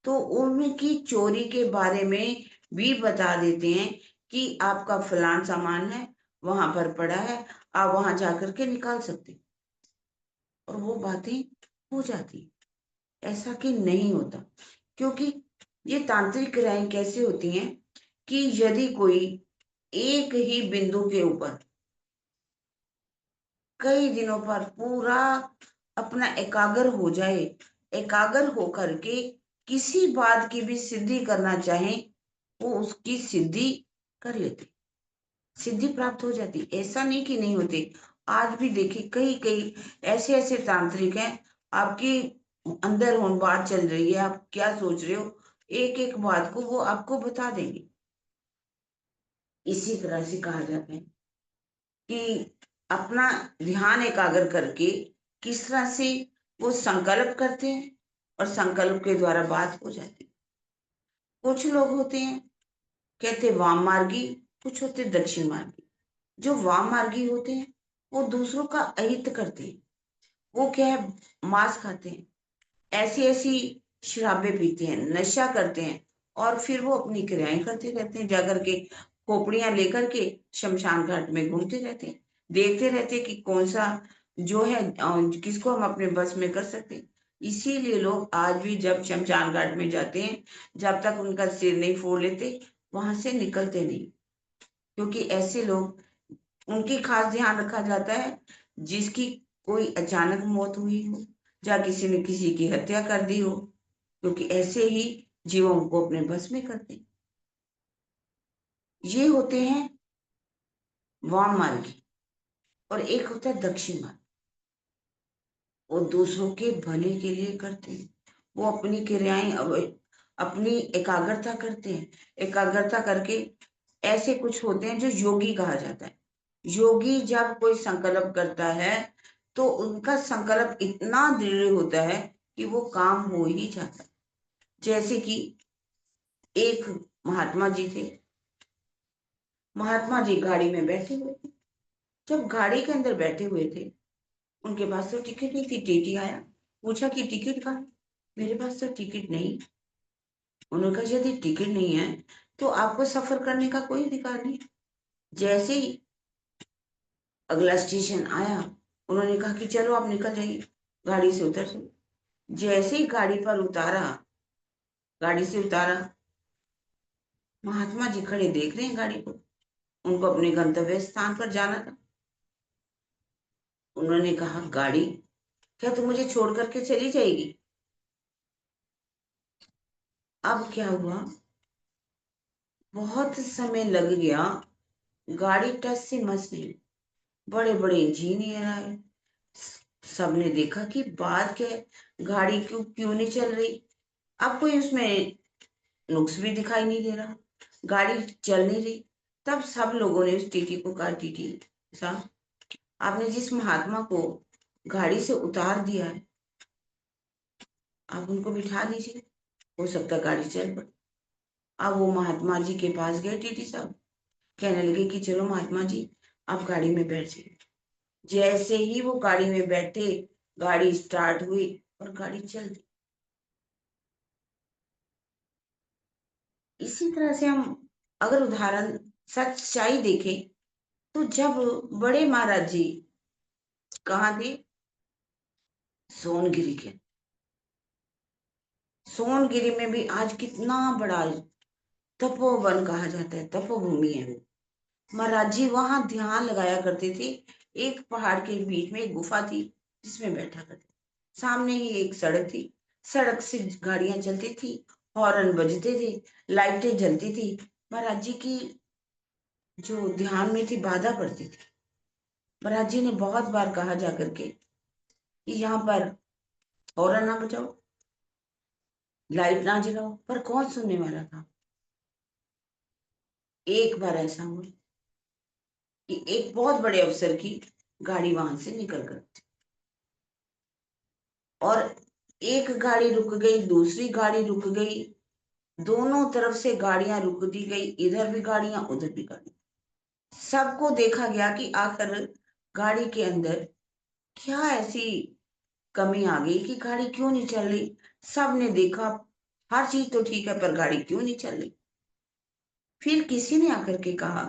तो उनकी चोरी के बारे में भी बता देते हैं कि आपका फलान सामान है, वहां पर पड़ा है, आप वहां जाकर के निकाल सकते हैं। और वो बातें हो जाती। ऐसा कि नहीं होता, क्योंकि ये तांत्रिक क्रियाएं कैसे होती हैं कि यदि कोई एक ही बिंदु के ऊपर कई दिनों पर पूरा अपना एकाग्र हो जाए, एकाग्र होकर के किसी बात की भी सिद्धि करना चाहे, वो उसकी सिद्धि कर लेते, सिद्धि प्राप्त हो जाती। ऐसा नहीं कि नहीं होते। आज भी देखिए कई कई ऐसे ऐसे तांत्रिक हैं, आपकी अंदर होम बात चल रही है, आप क्या सोच रहे हो, एक एक बात को वो आपको बता देंगे। इसी तरह से कहा जाता है कि अपना ध्यान एकाग्र करके किस तरह से वो संकल्प करते हैं और संकल्प के द्वारा बात हो जाती है। कुछ लोग होते हैं कहते वाम मार्गी, कुछ होते दक्षिण मार्गी। जो वाम मार्गी होते हैं वो दूसरों का अहित करते हैं। वो क्या है, मांस खाते हैं, ऐसी ऐसी शराबें पीते हैं, नशा करते हैं, और फिर वो अपनी क्रियाएं करते रहते हैं, जाकर के खोपड़ियां लेकर के शमशान घाट में घूमते रहते हैं, देखते रहते हैं कि कौन सा जो है किसको हम अपने बस में कर सकते हैं। इसीलिए लोग आज भी जब शमशान घाट में जाते हैं, जब तक उनका सिर नहीं फोड़ लेते, वहां से निकलते नहीं, क्योंकि ऐसे लोग, उनकी खास ध्यान रखा जाता है, जिसकी कोई अचानक मौत हुई हो, या किसी ने किसी की हत्या कर दी हो, क्योंकि ऐसे ही जीवों को अपने बस में करते हैं। ये होते हैं वाम मार्गी, और एक होता है दक्षिण मार्ग। वो दूसरों के भले के लिए करते हैं। वो अपनी क्रियाएं अपनी एकाग्रता करते हैं। एकाग्रता करके ऐसे कुछ होते हैं जो योगी कहा जाता है। योगी जब कोई संकल्प करता है, तो उनका संकल्प इतना दृढ़ होता है कि वो काम हो ही जाता है। जैसे कि एक महात्मा जी थे। महात्मा जी गाड़ी में बैठे हुए थे। जब गाड़ी के अंदर बैठे हुए थे, उनके पास तो टिकट नहीं थी। टीटी आया, पूछा कि टिकट कहाँ है? मेरे पास तो टिकट नहीं। उन्होंने कहा यदि टिकट नहीं है तो आपको सफर करने का कोई अधिकार नहीं। जैसे ही अगला स्टेशन आया, उन्होंने कहा कि चलो आप निकल जाइए, गाड़ी से उतर जाइए। जैसे ही गाड़ी से उतारा, महात्मा जी खड़े देख रहे हैं गाड़ी को। उनको अपने गंतव्य स्थान पर जाना था। उन्होंने कहा, गाड़ी क्या तुम मुझे छोड़ करके चली जाएगी? अब क्या हुआ, बहुत समय लग गया, गाड़ी टस से मस नहीं। बड़े बड़े इंजीनियर आए, सबने देखा कि बात क्या है, गाड़ी क्यों क्यों नहीं चल रही। अब कोई उसमें नुक्स भी दिखाई नहीं दे रहा, गाड़ी चल नहीं रही। तब सब लोगों ने उस टीटी को कहा, टीटी साहब, आपने जिस महात्मा को गाड़ी से उतार दिया है, आप उनको बिठा दीजिए, हो सकता है गाड़ी चल पड़े। अब वो महात्मा जी के पास गए टीटी साहब, कहने लगे कि चलो महात्मा जी, आप गाड़ी में बैठ जाइए। जैसे ही वो गाड़ी में बैठे, गाड़ी स्टार्ट हुई और गाड़ी चल दी। इसी तरह से हम अगर उदाहरण सच्चाई देखें, तो जब बड़े महाराज जी कहाँ थे, सोनगिरी के, सोनगिरी में भी आज कितना बड़ा तपोवन कहा जाता है, तपोभूमि है वो। महाराज जी वहां ध्यान लगाया करते थे। एक पहाड़ के बीच में एक गुफा थी, जिसमें बैठा करते, सामने ही एक सड़क थी, सड़क से गाड़ियां चलती थी, हॉर्न बजते थे, लाइटें जलती थी। महाराज जी की जो ध्यान में थी बाधा पड़ती थी। महाराज जी ने बहुत बार कहा जाकर के कि यहाँ पर हॉर्न ना बजाओ, लाइट ना जलाओ, पर कौन सुनने वाला था। एक बार ऐसा हुआ कि एक बहुत बड़े अफसर की गाड़ी वहां से निकल गई, और एक गाड़ी रुक गई, दूसरी गाड़ी रुक गई, दोनों तरफ से गाड़ियां रुक दी गई, इधर भी गाड़ियां उधर भी गाड़ियां। सबको देखा गया कि आखिर गाड़ी के अंदर क्या ऐसी कमी आ गई कि गाड़ी क्यों नहीं चल रही। सबने देखा, हर चीज तो ठीक है, पर गाड़ी क्यों नहीं चल रही। फिर किसी ने आकर के कहा,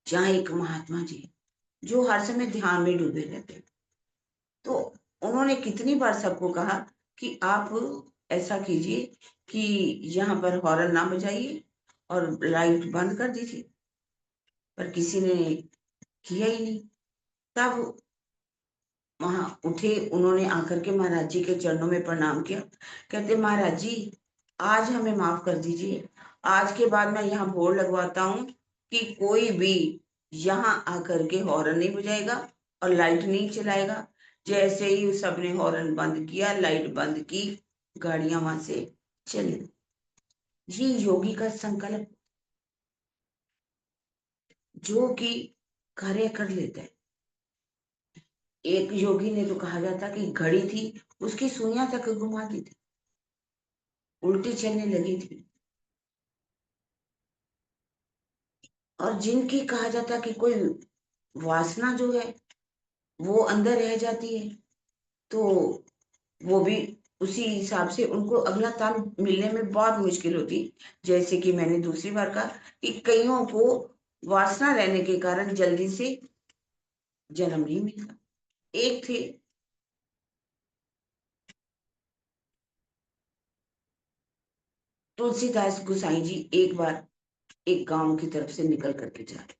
जहाँ एक महात्मा जी जो हर समय ध्यान में डूबे रहते हैं, तो उन्होंने कितनी बार सबको कहा कि आप ऐसा कीजिए कि यहाँ पर हॉर्न ना बजाइए और लाइट बंद कर दीजिए, पर किसी ने किया ही नहीं। तब वहां उठे, उन्होंने आकर के महाराज जी के चरणों में प्रणाम किया। कहते, महाराज जी, आज हमें माफ कर दीजिए, आज के बाद मैं यहाँ बोर्ड लगवाता हूँ कि कोई भी यहाँ आकर के हॉर्न नहीं बजाएगा और लाइट नहीं चलाएगा। जैसे ही सबने हॉर्न बंद किया, लाइट बंद की, गाड़ियां वहां से चली गई। ये योगी का संकल्प, जो कि कार्य कर लेता है। एक योगी ने तो कहा जाता कि घड़ी थी, उसकी सुइयां तक घुमा दी थी, उल्टी चलने लगी थी। और जिनकी कहा जाता कि कोई वासना जो है वो अंदर रह जाती है, तो वो भी उसी हिसाब से उनको अगला तान मिलने में बहुत मुश्किल होती। जैसे कि मैंने दूसरी बार कहा कि कईयों को वासना रहने के कारण जल्दी से जन्म नहीं मिलता। एक थे तुलसीदास गोसाई जी, एक बार एक गांव की तरफ से निकल करके जा रहे।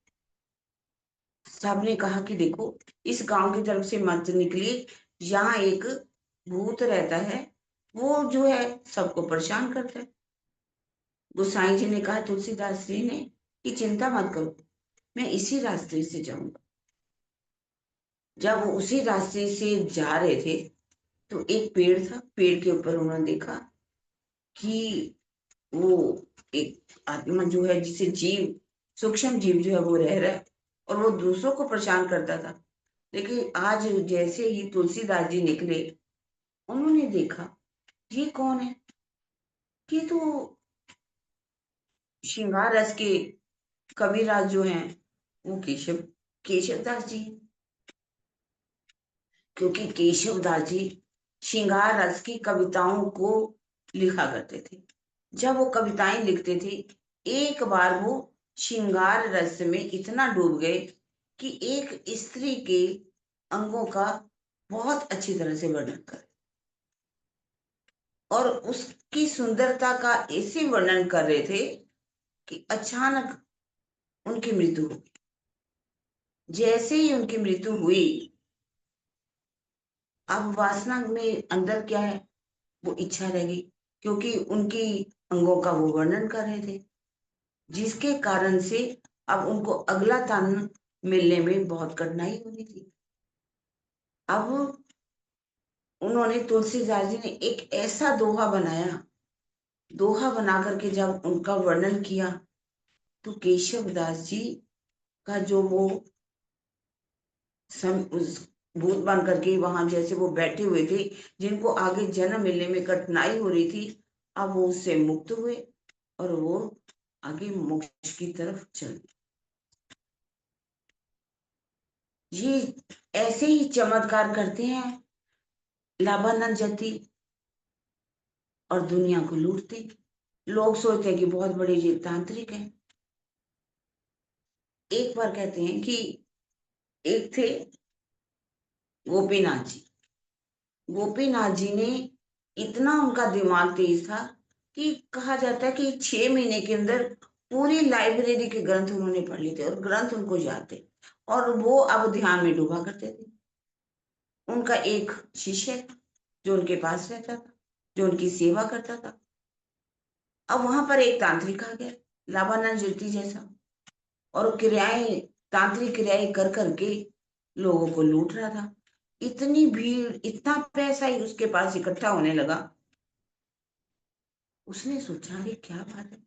साहब ने कहा कि देखो, इस गांव की तरफ से मत निकलिए, यहाँ एक भूत रहता है, वो जो है सबको परेशान करता है। गोसाई जी ने कहा तुलसीदास जी ने कि चिंता मत करो, मैं इसी रास्ते से जाऊंगा। जब वो उसी रास्ते से जा रहे थे तो एक पेड़ था, पेड़ के ऊपर उन्होंने देखा कि वो एक आत्मा जो है, जिसे जीव, सूक्ष्म जीव जो है वो रह रहा है, और वो दूसरों को परेशान करता था। लेकिन आज जैसे ही तुलसीदास जी निकले, उन्होंने देखा ये कौन है, ये तो श्रृंगार रस के कविराज जो हैं, वो केशव दास जी। क्योंकि केशव दास जी श्रृंगार रस की कविताओं को लिखा करते थे। जब वो कविताएं लिखते थे, एक बार वो श्रृंगार रस में इतना डूब गए कि एक स्त्री के अंगों का बहुत अच्छी तरह से वर्णन कर, और उसकी सुंदरता का ऐसे वर्णन कर रहे थे कि अचानक उनकी मृत्यु हो गई। जैसे ही उनकी मृत्यु हुई, अब वासना में अंदर क्या है, वो इच्छा रह गई, क्योंकि उनकी अंगों का वो वर्णन कर रहे थे, जिसके कारण से अब उनको अगला तान मिलने में बहुत कठिनाई होनी थी। अब उन्होंने, तुलसीदास जी ने एक ऐसा दोहा बनाया, दोहा बना करके जब उनका वर्णन किया, तो केशव दास जी का जो वो उस भूत बन करके वहां जैसे वो बैठे हुए थे, जिनको आगे जन्म मिलने में कठिनाई हो रही थी, अब वो उससे मुक्त हुए और वो आगे मोक्ष की तरफ चल। ये ऐसे ही चमत्कार करते हैं लाभानंद जति, और दुनिया को लूटते। लोग सोचते हैं कि बहुत बड़े ये तांत्रिक हैं। एक बार कहते हैं कि एक थे गोपीनाथ जी। गोपीनाथ जी ने, इतना उनका दिमाग तेज था कि कहा जाता है कि 6 महीने के अंदर पूरी लाइब्रेरी के ग्रंथ उन्होंने पढ़ लिए थे, और ग्रंथ उनको याद थे, और वो अब ध्यान में डूबा करते थे। उनका एक शिष्य था जो उनके पास रहता था, जो उनकी सेवा करता था। अब वहां पर एक तांत्रिक आ गया, लाभानंद ज्योति जैसा, और क्रियाएं, तांत्रिक क्रियाएं कर करके लोगों को लूट रहा था। इतनी भीड़, इतना पैसा ही उसके पास इकट्ठा होने लगा। उसने सोचा अरे क्या बात है,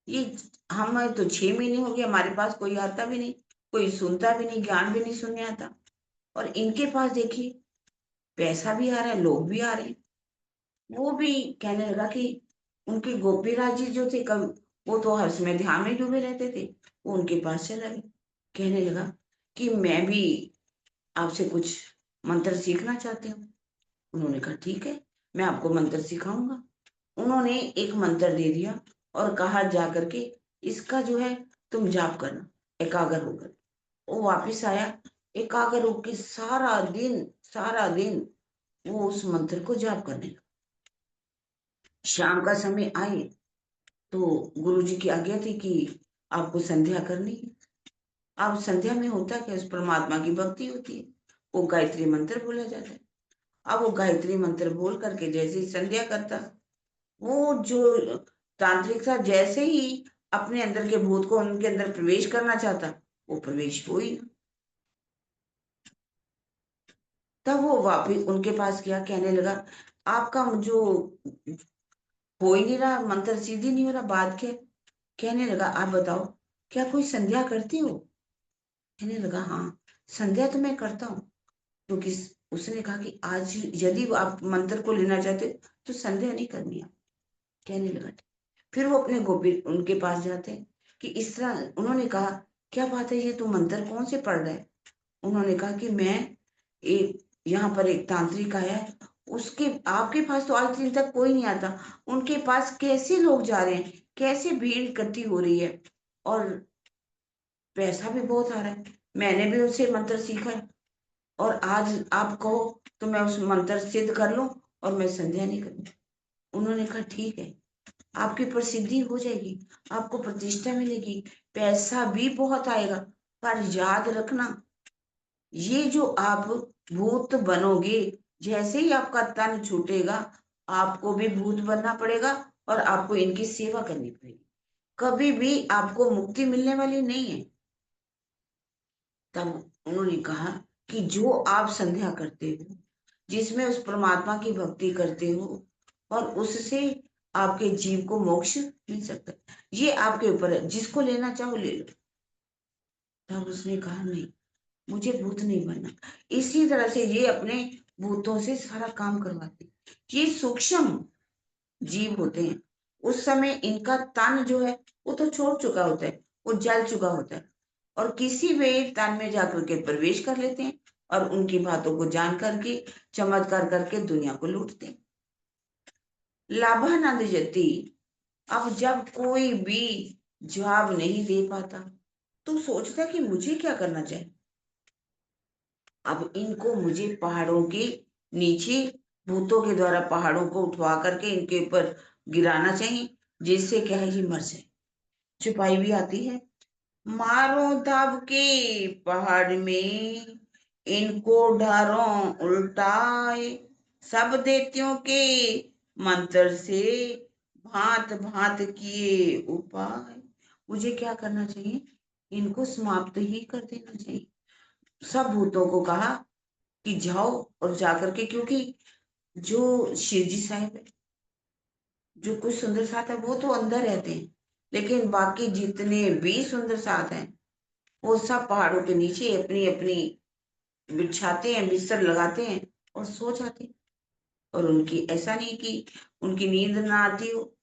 ये हमें तो 6 महीने हो गए, हमारे पास कोई आता भी नहीं, कोई सुनता भी नहीं, ज्ञान भी नहीं सुनने आता, और इनके पास देखिए पैसा भी आ रहा है, लोग भी आ रहे हैं। वो भी कहने लगा कि उनके गोपीराज जी जो थे, कब वो तो हर समय ध्यान में डूबे रहते थे, वो उनके पास चला गया। कहने लगा कि मैं भी आपसे कुछ मंत्र सीखना चाहती हूँ। उन्होंने कहा ठीक है, मैं आपको मंत्र सिखाऊंगा। उन्होंने एक मंत्र दे दिया और कहा जा करके इसका जो है तुम जाप करना एकाग्र होकर। वो वापिस आया, एकाग्र होकर सारा दिन वो उस मंत्र को जाप करने लगा। शाम का समय आए तो गुरु जी की आज्ञा थी कि आपको संध्या करनी है। अब संध्या में होता क्या, उस परमात्मा की भक्ति होती है, वो गायत्री मंत्र बोला जाता है। अब वो गायत्री मंत्र बोल करके जैसे ही संध्या करता, वो जो तांत्रिक था, जैसे ही अपने अंदर के भूत को उनके अंदर प्रवेश करना चाहता, वो प्रवेश हो ही ना। तब वो वापिस उनके पास गया, कहने लगा आपका जो हो ही नहीं रहा, मंत्र सिद्ध ही नहीं हो रहा, बात क्या है? कहने लगा आप बताओ, क्या कोई संध्या करती हो? कहने लगा हाँ, संध्या तो मैं करता हूँ। क्योंकि उसने कहा कि आज यदि आप मंत्र को लेना चाहते हो तो संध्या नहीं करनी है। कहने लगा ठीक। फिर वो अपने गोपी उनके पास जाते हैं कि इस तरह उन्होंने कहा क्या बात है, ये तू मंत्र कौन से पढ़ रहा है? उन्होंने कहा कि मैं एक यहाँ पर एक तांत्रिक आया है, उसके आपके पास तो आज दिन तक कोई नहीं आता, उनके पास कैसे लोग जा रहे हैं, कैसे भीड़ इकट्ठी हो रही है, और पैसा भी बहुत आ रहा है। मैंने भी उनसे मंत्र सीखा है, और आज आप कहो तो मैं उस मंत्र सिद्ध कर लूं और मैं संध्या नहीं करूं। उन्होंने कहा ठीक है, आपकी प्रसिद्धि हो जाएगी, आपको प्रतिष्ठा मिलेगी, पैसा भी बहुत आएगा, पर याद रखना, ये जो आप भूत बनोगे, जैसे ही आपका तन छूटेगा, आपको भी भूत बनना पड़ेगा और आपको इनकी सेवा करनी पड़ेगी, कभी भी आपको मुक्ति मिलने वाली नहीं है। तब उन्होंने कहा कि जो आप संध्या करते हो, जिसमें उस परमात्मा की भक्ति करते हो, और उससे आपके जीव को मोक्ष मिल सकता है, ये आपके ऊपर है, जिसको लेना चाहो ले लो। तब उसने कहा नहीं, मुझे भूत नहीं बनना। इसी तरह से ये अपने भूतों से सारा काम करवाते, ये सूक्ष्म जीव होते हैं। उस समय इनका तन जो है वो तो छोड़ चुका होता है, वो जल चुका होता है, और किसी वे तन में जाकर के प्रवेश कर लेते हैं और उनकी बातों को जान करके चमत्कार करके दुनिया को लूटते हैं। लाभानंद जति अब जब कोई भी जवाब नहीं दे पाता तो सोचता कि मुझे क्या करना चाहिए। अब इनको मुझे पहाड़ों के नीचे भूतों के द्वारा पहाड़ों को उठवा करके इनके ऊपर गिराना चाहिए, जिससे क्या है, ये मर जाए। चुपाई भी आती है, मारो दब के पहाड़ में, इनको ढारो उल्टाए, सब देतियों के मंत्र से भांत भांत किए उपाय। मुझे क्या करना चाहिए, इनको समाप्त ही कर देना चाहिए। सब भूतों को कहा कि जाओ और जाकर के, क्योंकि जो शिवजी साहब है, जो कुछ सुंदर साथ है वो तो अंदर रहते हैं, लेकिन बाकी जितने भी सुंदर साथ हैं वो सब पहाड़ों के नीचे अपनी अपनी बिछाते हैं, बिस्तर लगाते हैं और सो जाते हैं। और उनकी ऐसा नहीं कि उनकी नींद ना आती हो,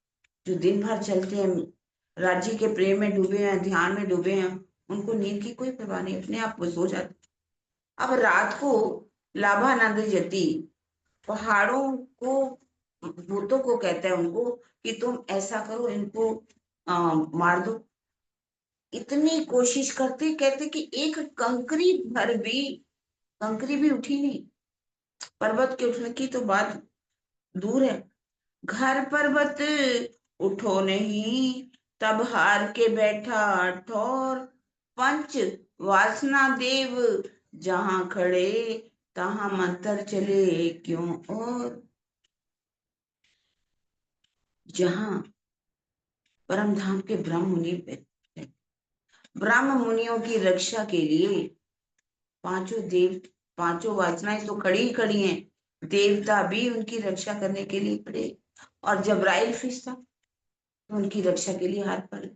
जो दिन भर चलते हैं, राज्य के प्रेम में डूबे हैं, ध्यान में डूबे हैं, उनको नींद की कोई परवाह नहीं, अपने आप वो सो जाते। अब रात को लाभानंद जति पहाड़ों को, भूतों को कहता है उनको कि तुम ऐसा करो, इनको मार दो। इतनी कोशिश करते, कहते कि एक कंकरी भी उठी नहीं। पर्वत के उठने की तो बात दूर है, घर पर्वत उठो नहीं, तब हार के बैठा ठोर, पंच वासना देव जहां खड़े, तहां मंत्र चले क्यों और। जहां परम धाम के ब्रह्म मुनि बैठे, ब्रह्म मुनियों की रक्षा के लिए पांचों देव, पांचों वासनाएं तो खड़ी ही खड़ी हैं, देवता भी उनकी रक्षा करने के लिए खड़े, और जबराइल फरिश्ता तो उनकी रक्षा के लिए हर पल,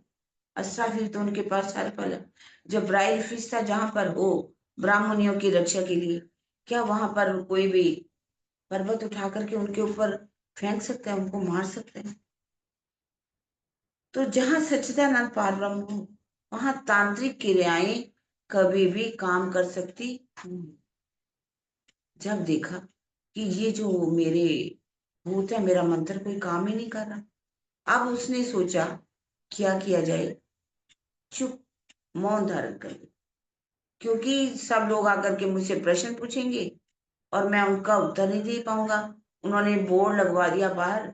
असराफील तो उनके पास हर पल है। जबराइल फरिश्ता जहां पर हो ब्राह्मणियों की रक्षा के लिए, क्या वहां पर कोई भी पर्वत उठा करके उनके ऊपर फेंक सकता है, उनको मार सकता है? तो जहां सच्चिदानंद पारब्रह्म हो वहां तांत्रिक क्रियाएं कभी भी काम कर सकती नहीं। जब देखा कि ये जो मेरे भूत है, मेरा मंत्र कोई काम ही नहीं कर रहा, अब उसने सोचा क्या किया जाए, चुप, मौन धारण कर ले, क्योंकि सब लोग आकर के मुझसे प्रश्न पूछेंगे और मैं उनका उत्तर नहीं दे पाऊंगा। उन्होंने बोर्ड लगवा दिया बाहर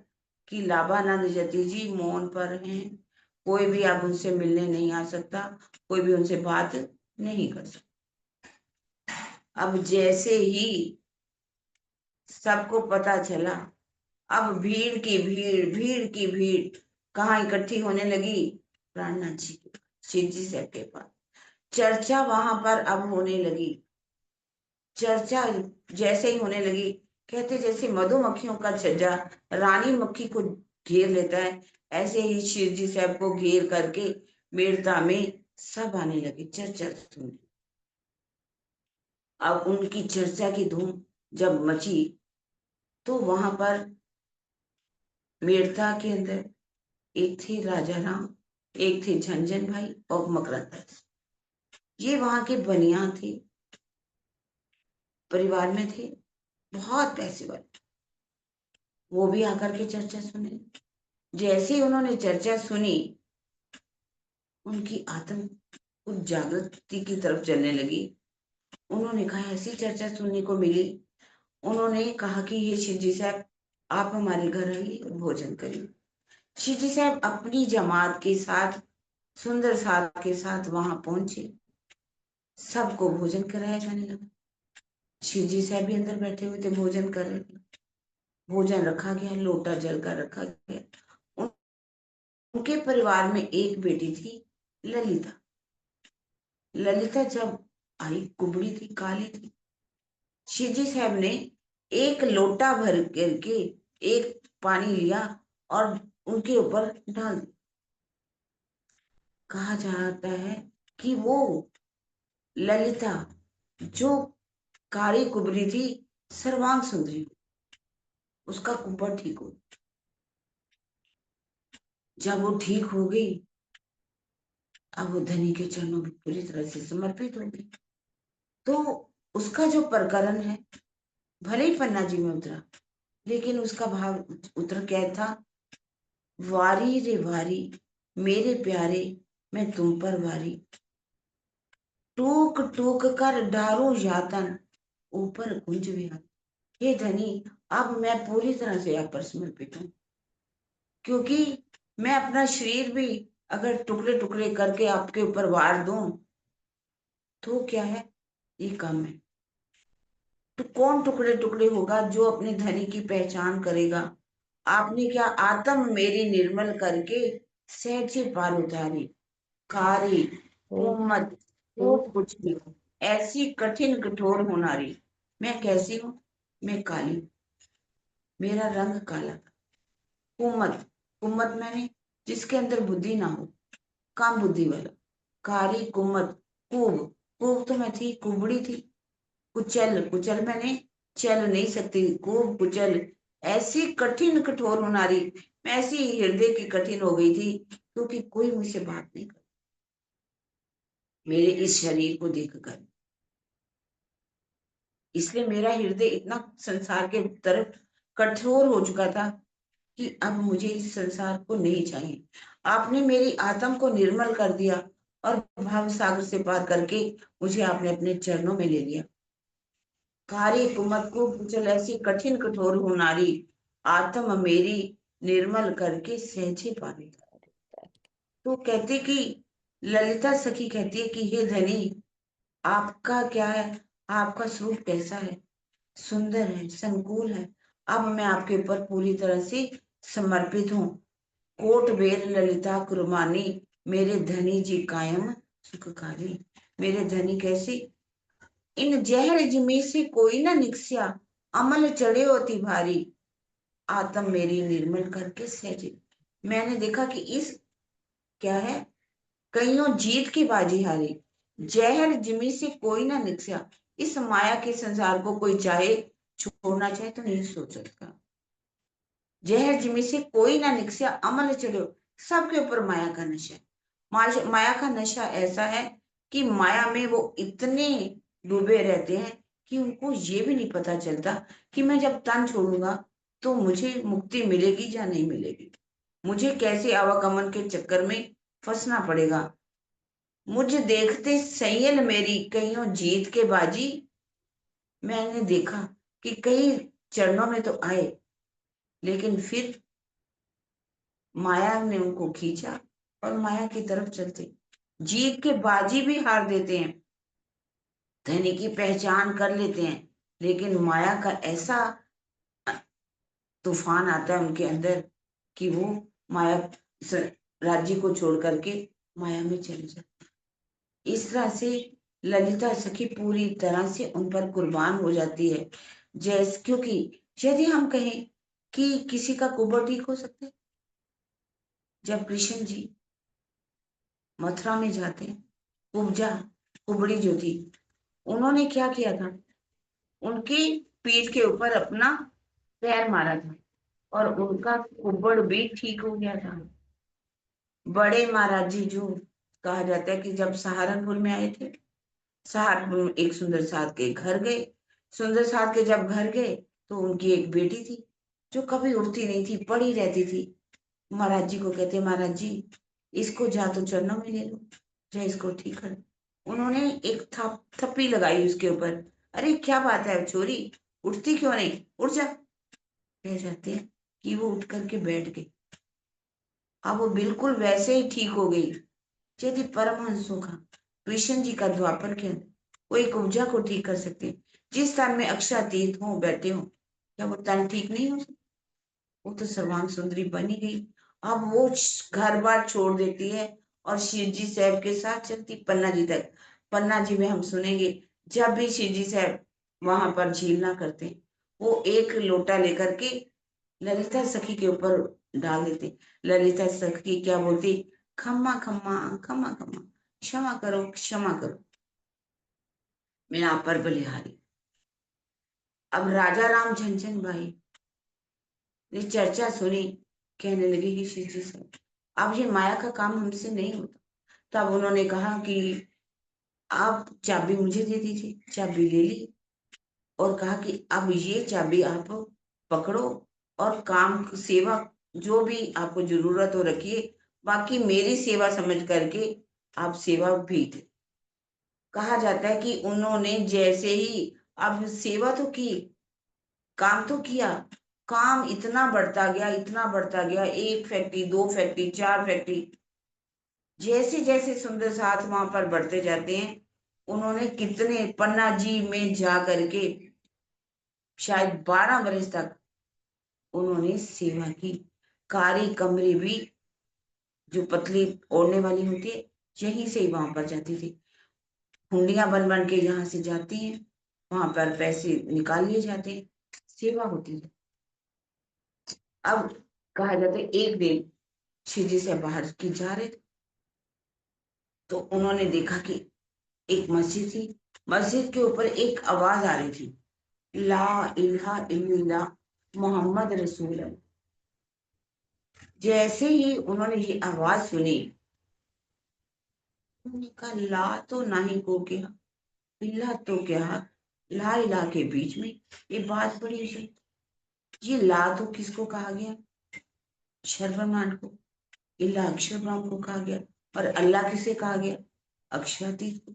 कि लाभानंद जति जी मौन पर हैं, कोई भी अब उनसे मिलने नहीं आ सकता, कोई भी उनसे बात नहीं कर सकता। अब जैसे ही सबको पता चला, अब भीड़ की भीड़, भीड़ की भीड़ कहाँ इकट्ठी होने लगी, प्राणनाथ जी के पास, शिव जी साहब के पास। चर्चा वहां पर अब होने लगी। चर्चा जैसे ही होने लगी, कहते जैसे मधुमक्खियों का छज्जा रानी मक्खी को घेर लेता है, ऐसे ही शिव जी साहब को घेर करके वीरता में सब आने लगे चर्चा सुनने। अब उनकी चर्चा की धूम जब मची तो वहां पर वीरता के अंदर एक थे राजा राम, एक थे झंझन भाई और मकरंद। ये वहां के बनिया थे, परिवार में थे, बहुत पैसे वाले। वो भी आकर के चर्चा सुने। जैसे ही उन्होंने चर्चा सुनी, उनकी आत्म कुछ जागृति की तरफ चलने लगी। उन्होंने कहा, ऐसी चर्चा सुनने को मिली। उन्होंने कहा कि ये शिव जी साहब, आप हमारे घर आइए और भोजन करिए। शिव जी साहब अपनी जमात के साथ, सुंदर साथ के साथ वहां पहुंचे। सबको भोजन कराया जाने लगा। शिव जी साहब भी अंदर बैठे हुए थे, भोजन कर रहे थे। भोजन रखा गया, लोटा जल का रखा गया। उनके परिवार में एक बेटी थी, ललिता। ललिता जब आई, कुबड़ी थी, काली थी। शिवजी साहब ने एक लोटा भर करके एक पानी लिया और उनके ऊपर डाल दिया। कहा जाता है कि वो ललिता, जो काली कुबरी थी, सर्वांग सुंदरी, उसका कुब्बड़ ठीक हो। जब वो ठीक हो गई, अब वो धनी के चरणों में पूरी तरह से समर्पित हो गई। तो उसका जो प्रकरण है, भले ही पन्ना जी में उतरा, लेकिन उसका भाव उतर क्या था? वारी रे वारी मेरे प्यारे, मैं तुम पर वारी, टूक टूक कर डारो यातन, ऊपर कुंज विहार। हे धनी, अब मैं पूरी तरह से आप पर समर्पित हूँ, क्योंकि मैं अपना शरीर भी अगर टुकड़े टुकड़े करके आपके ऊपर वार दूं तो क्या है, ये कम है। तो कौन टुकड़े टुकड़े होगा जो अपने धनी की पहचान करेगा? आपने क्या आत्म मेरी निर्मल करके सहजे पार उतारी, कारी कोमत वो कुछ भी, ऐसी कठिन कठोर होनारी। मैं कैसी हूं? मैं काली, मेरा रंग काला। कुमत, कुमत मैंने जिसके अंदर बुद्धि ना हो, काम बुद्धि वाला। कारी कुमत, कुब, कुब तो मैं थी, कुबड़ी थी। कुचल, कुचल मैंने चल नहीं सकती, कुब कुचल, ऐसी कठिन कठोर होनारी। मैं ऐसी हृदय की कठिन हो गई थी, क्योंकि कोई मुझसे बात नहीं कर, मेरे इस शरीर को देखकर। इसलिए मेरा हृदय इतना संसार के तरफ कठोर हो चुका था कि अब मुझे इस संसार को नहीं चाहिए। आपने मेरी आत्म को निर्मल कर दिया और भाव सागर से पार करके मुझे आपने अपने चरणों में ले लिया। कार्य कुमत को कुचल, ऐसी कठिन कठोर हो नारी, आत्म मेरी निर्मल करके सहजे पानी। तो कहते कि ललिता सखी कहती है कि हे धनी, आपका क्या है, आपका स्वरूप कैसा है? सुंदर है, संकुल है। अब मैं आपके ऊपर पूरी तरह से समर्पित हूँ। कोट बेर ललिता कुर्बानी, मेरे धनी जी कायम सुखकारी। मेरे धनी कैसी? इन जहर जिमी से कोई ना निकसिया, अमल चढ़े होती भारी, आत्म मेरी निर्मल करके सहजे। मैंने देखा कि इस क्या है, कईयों जीत की बाजी हारी, जहर जिमी से कोई ना निकसिया। इस माया के संसार को कोई चाहे छोड़ना चाहे तो नहीं सोच सकता। जहर जिमी से कोई ना निकसिया, अमल चढ़ो, सबके ऊपर माया का नशा है। माया का नशा ऐसा है कि माया में वो इतने डूबे रहते हैं कि उनको ये भी नहीं पता चलता कि मैं जब तन छोड़ूंगा तो मुझे मुक्ति मिलेगी या नहीं मिलेगी, मुझे कैसे आवागमन के चक्कर में फंसना पड़ेगा। मुझे देखते सैयल मेरी कईयों जीत के बाजी। मैंने देखा कि कई चरणों में तो आए, लेकिन फिर माया ने उनको खींचा और माया की तरफ चलते, जीत के बाजी भी हार देते हैं, धनी की पहचान कर लेते हैं, लेकिन माया का ऐसा तूफान आता है उनके अंदर कि वो माया राज्य को छोड़ करके माया में चले जाते। इस तरह से ललिता सखी पूरी तरह से उन पर कुर्बान हो जाती है। जैसे क्योंकि यदि हम कहें कि किसी का कुबड़ ठीक हो सकता है, जब कृष्ण जी मथुरा में जाते हैं, कुब्जा, कुबड़ी जो थी, उन्होंने क्या किया था, उनकी पीठ के ऊपर अपना पैर मारा था और उनका कुबड़ भी ठीक हो गया था। बड़े महाराज जी जो कहा जाता है कि जब सहारनपुर में आए थे, साथ एक सुंदर साथ के घर गए। सुंदर साथ के जब घर गए तो उनकी एक बेटी थी जो कभी उठती नहीं थी, पड़ी रहती थी। महाराज जी को कहते, महाराज जी इसको जा तो चरणों में ले लो, जा इसको ठीक कर। उन्होंने एक थप्पी लगाई उसके ऊपर। अरे क्या बात है छोरी, उठती क्यों नहीं, उठ जा। कह जाते हैं कि वो उठ करके बैठ गई। अब वो बिल्कुल वैसे ही ठीक हो गई यदि परमहंसों का, कृष्ण जी का द्वापर के अंदर वो एक उपजा को ठीक कर सकते हैं। जिस स्थान में अक्षरातीत हो बैठे हो, क्या वो तन ठीक नहीं हो सकता? वो तो सर्वांग सुंदरी बनी गई। अब वो घर बार छोड़ देती है और शिव जी साहब के साथ चलती पन्ना जी तक। पन्ना जी में हम सुनेंगे जब भी शिव जी साहब वहां पर झीलना करते, वो एक लोटा लेकर के ललिता सखी के ऊपर डाल देते। ललिता सखी क्या बोलती, खम्मा खम्मा खम्मा खम्मा, क्षमा करो क्षमा करो मेरा पर बलिहारी। अब राजा राम झनझन भाई ने चर्चा सुनी, कहने लगे कि श्री जी साहब अब ये माया का काम हमसे नहीं होता। तब उन्होंने कहा कि आप चाबी मुझे दे दीजिए। चाबी ले ली और कहा कि अब ये चाबी आप पकड़ो और काम सेवा जो भी आपको जरूरत हो रखिए, बाकी मेरी सेवा समझ करके आप सेवा भी दे। कहा जाता है कि उन्होंने जैसे ही अब सेवा तो की, काम तो किया, काम इतना बढ़ता गया, इतना बढ़ता गया, एक फैक्ट्री, दो फैक्ट्री, चार फैक्ट्री, जैसे जैसे सुंदर साथ वहां पर बढ़ते जाते हैं। उन्होंने कितने पन्ना जी में जा करके शायद 12 बरस तक उन्होंने सेवा की। कारी कमरी भी जो पतली ओढ़ने वाली होती है, यहीं से ही वहां पर जाती थी। हुंडियां बन बन के यहाँ से जाती हैं, वहां पर पैसे निकाल लिए जाते हैं, सेवा होती है। अब कहा जाता है एक दिन शिव जी से बाहर की जा रहे थे तो उन्होंने देखा कि एक मस्जिद थी। मस्जिद के ऊपर एक आवाज आ रही थी, ला इलाहा इल्लल्लाह मोहम्मद रसूल अल्लाह। जैसे ही उन्होंने ये आवाज सुनी, उन्होंने कहा ला तो नहीं को क्या, इल्ला तो क्या, ला इला के बीच में ये बात बड़ी अजीब। ये ला तो किसको कहा गया, शर्वमान को। इल्ला अक्षर ब्रह्म को कहा गया। और अल्लाह किसे कहा गया, अक्षरातीत को।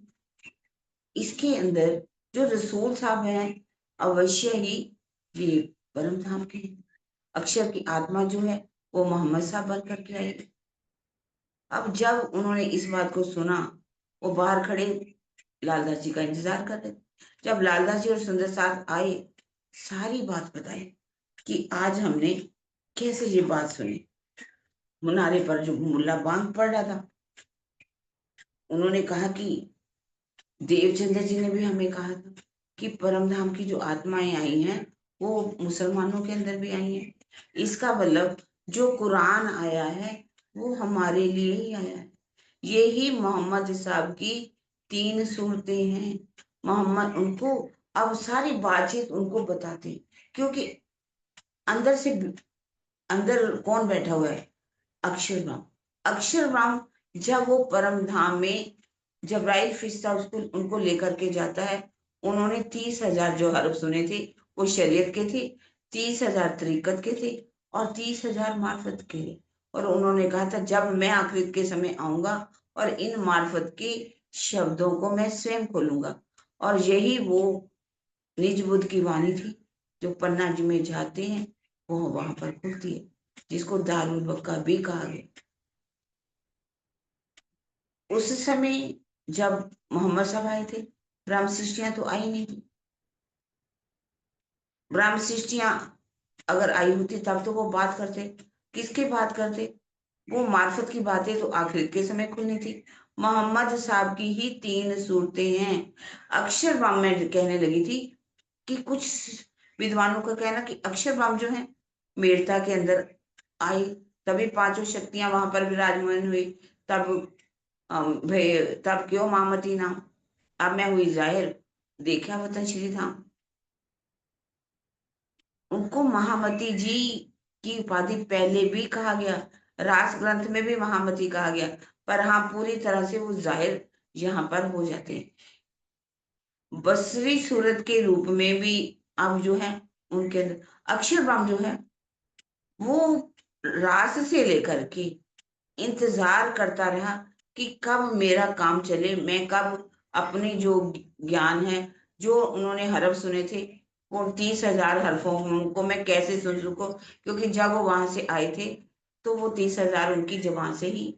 इसके अंदर जो रसूल साहब हैं अवश्य ही ये परम धाम के हैं। अक्षर की आत्मा जो है वो मोहम्मद साहब बन करके आएगी। अब जब उन्होंने इस बात को सुना, वो बाहर खड़े लालदास जी का इंतजार कर रहे। जब लालदास जी और सुंदर साहब आए, सारी बात बताई कि आज हमने कैसे ये बात सुनी। मुनारे पर जो मुल्ला बांग पढ़ रहा था, उन्होंने कहा कि देवचंद्र जी ने भी हमें कहा था कि परम धाम की जो आत्माएं आई हैं वो मुसलमानों के अंदर भी आई हैं। इसका मतलब जो कुरान आया है वो हमारे लिए ही आया है। यही मोहम्मद साहब की 3 सूरतें हैं। मोहम्मद उनको अब सारी बातचीत उनको बताते हैं, क्योंकि अंदर से अंदर कौन बैठा हुआ है, अक्षर ब्रह्म। अक्षर ब्रह्म जब वो परम धाम में जबराइल फिरिश्ता उसको उनको लेकर के जाता है, उन्होंने 30,000 जो हर्फ सुने थे वो शरीयत के थे, 30,000 तरीकत के थे और 30,000 मार्फत के थे। और उन्होंने कहा था जब मैं आखिरत के समय आऊंगा और इन मार्फत के शब्दों को मैं स्वयं खोलूंगा। और यही वो निज बुद्ध की वाणी थी जो पन्ना जी में जाते हैं वो वहां पर खुलती है, जिसको दारुल बक्का भी कहा गया। उस समय जब मोहम्मद साहब आए थे, ब्रह्म सृष्टियां तो आई नहीं थी। ब्रह्म सृष्टियां अगर आई होती तब तो वो बात करते, किसकी बात करते, वो मार्फत की बातें तो आखिर के समय खुलनी थी। मोहम्मद साहब की ही 3 सूरतें हैं। अक्षर ब्रह्म में कहने लगी थी कि कुछ विद्वानों का कहना कि अक्षर ब्रह्म जो है मेड़ता के अंदर आई, तभी 5 शक्तियां वहां पर विराजमान हुई। तब भाई तब क्यों मामती नाम, अब मैं हुई जाहिर, देखा वतन श्री धाम। उनको महामती जी की उपाधि पहले भी कहा गया, रास ग्रंथ में भी महामती कहा गया, पर हाँ पूरी तरह से वो जाहिर यहाँ पर हो जाते हैं। बसरी सूरत के रूप में भी अब जो है उनके अंदर अक्षरधाम जो है वो रास से लेकर के इंतजार करता रहा कि कब मेरा काम चले, मैं कब अपनी जो ज्ञान है, जो उन्होंने हरफ सुने थे, वो 30,000 हरफों को मैं कैसे सुन सकूं, क्योंकि जब वो वहां से आए थे तो वो 30,000 उनकी जुबान से ही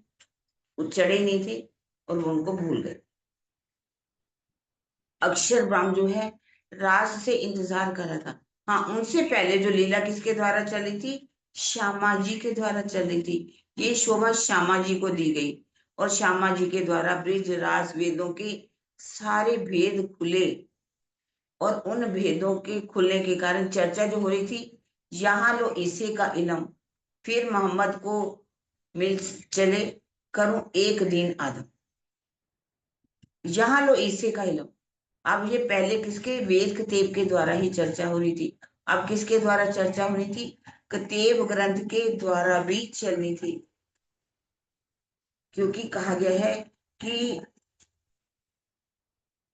उच्चरे नहीं थे और वो उनको भूल गए। अक्षर ब्रह्म जो है राज से इंतजार कर रहा था। हाँ, उनसे पहले जो लीला किसके द्वारा चली थी, श्यामा जी के द्वारा चली थी। ये शोभा श्यामा जी को दी गई और श्यामा जी के द्वारा ब्रिज राज वेदों के सारे भेद खुले और उन भेदों के खुलने के कारण चर्चा जो हो रही थी, यहाँ लो इसे का इलम, फिर मोहम्मद को मिल चले, करूं एक दिन आदम, यहाँ लो इसे का इलम। अब ये पहले किसके, वेद कतेब के द्वारा ही चर्चा हो रही थी। अब किसके द्वारा चर्चा होनी थी, कतेब ग्रंथ के द्वारा भी चलनी थी, क्योंकि कहा गया है कि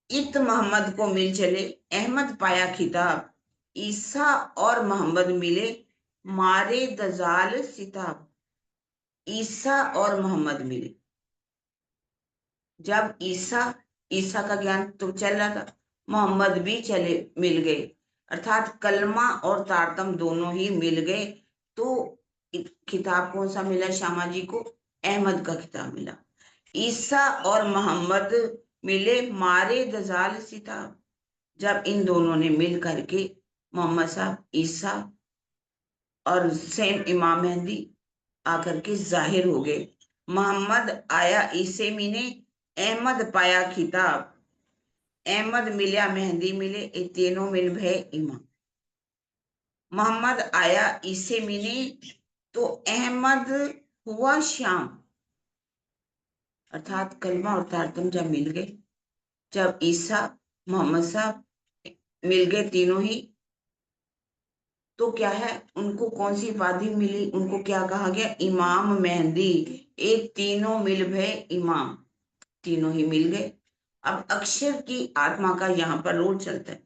इत मोहम्मद को मिल चले, अहमद पाया खिताब, ईसा और मोहम्मद मिले, मारे दजाल सिताब। ईसा और मोहम्मद मिले, जब ईसा ईसा का ज्ञान तो चल रहा था, मोहम्मद भी चले मिल गए, अर्थात कलमा और तारतम दोनों ही मिल गए। तो खिताब कौन सा मिला श्यामा जी को, अहमद का खिताब मिला। ईसा और मोहम्मद मिले, मारे दजाल सिताब, जब इन दोनों ने मिल करके मोहम्मद साहब, ईसा और सेम इमाम मेहंदी आकर के जाहिर हो गए। मोहम्मद आया ईसे मिने, अहमद पाया खिताब, अहमद मिल्या मेहंदी मिले, ये तीनों मिल भय इमाम। मोहम्मद आया ईसे मिने तो अहमद हुआ श्याम, अर्थात कलमा और तारतम जब मिल गए, जब ईसा मोहम्मद साहब मिल गए तीनों ही, तो क्या है, उनको कौन सी उपाधि मिली, उनको क्या कहा गया, इमाम मेहंदी। एक तीनों मिल भय इमाम, तीनों ही मिल गए। अब अक्षर की आत्मा का यहाँ पर रोल चलता है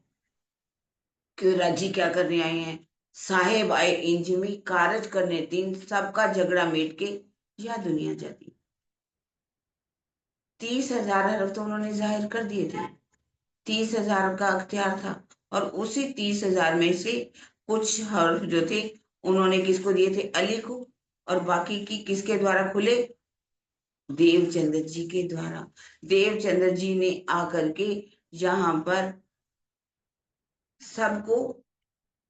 कि राजी क्या करने आए हैं, साहेब आए इंजमी, कारज करने तीन, सबका झगड़ा मेट के यह दुनिया जाती। 30,000 हरफ तो उन्होंने जाहिर कर दिए थे, 30,000 का अख्तियार था, और उसी 30,000 में से कुछ हर्फ जो थे उन्होंने किसको दिए थे, अली को, और बाकी की किसके द्वारा खुले, देवचंद्र जी के द्वारा। देवचंद्र जी ने आकर के यहाँ पर सबको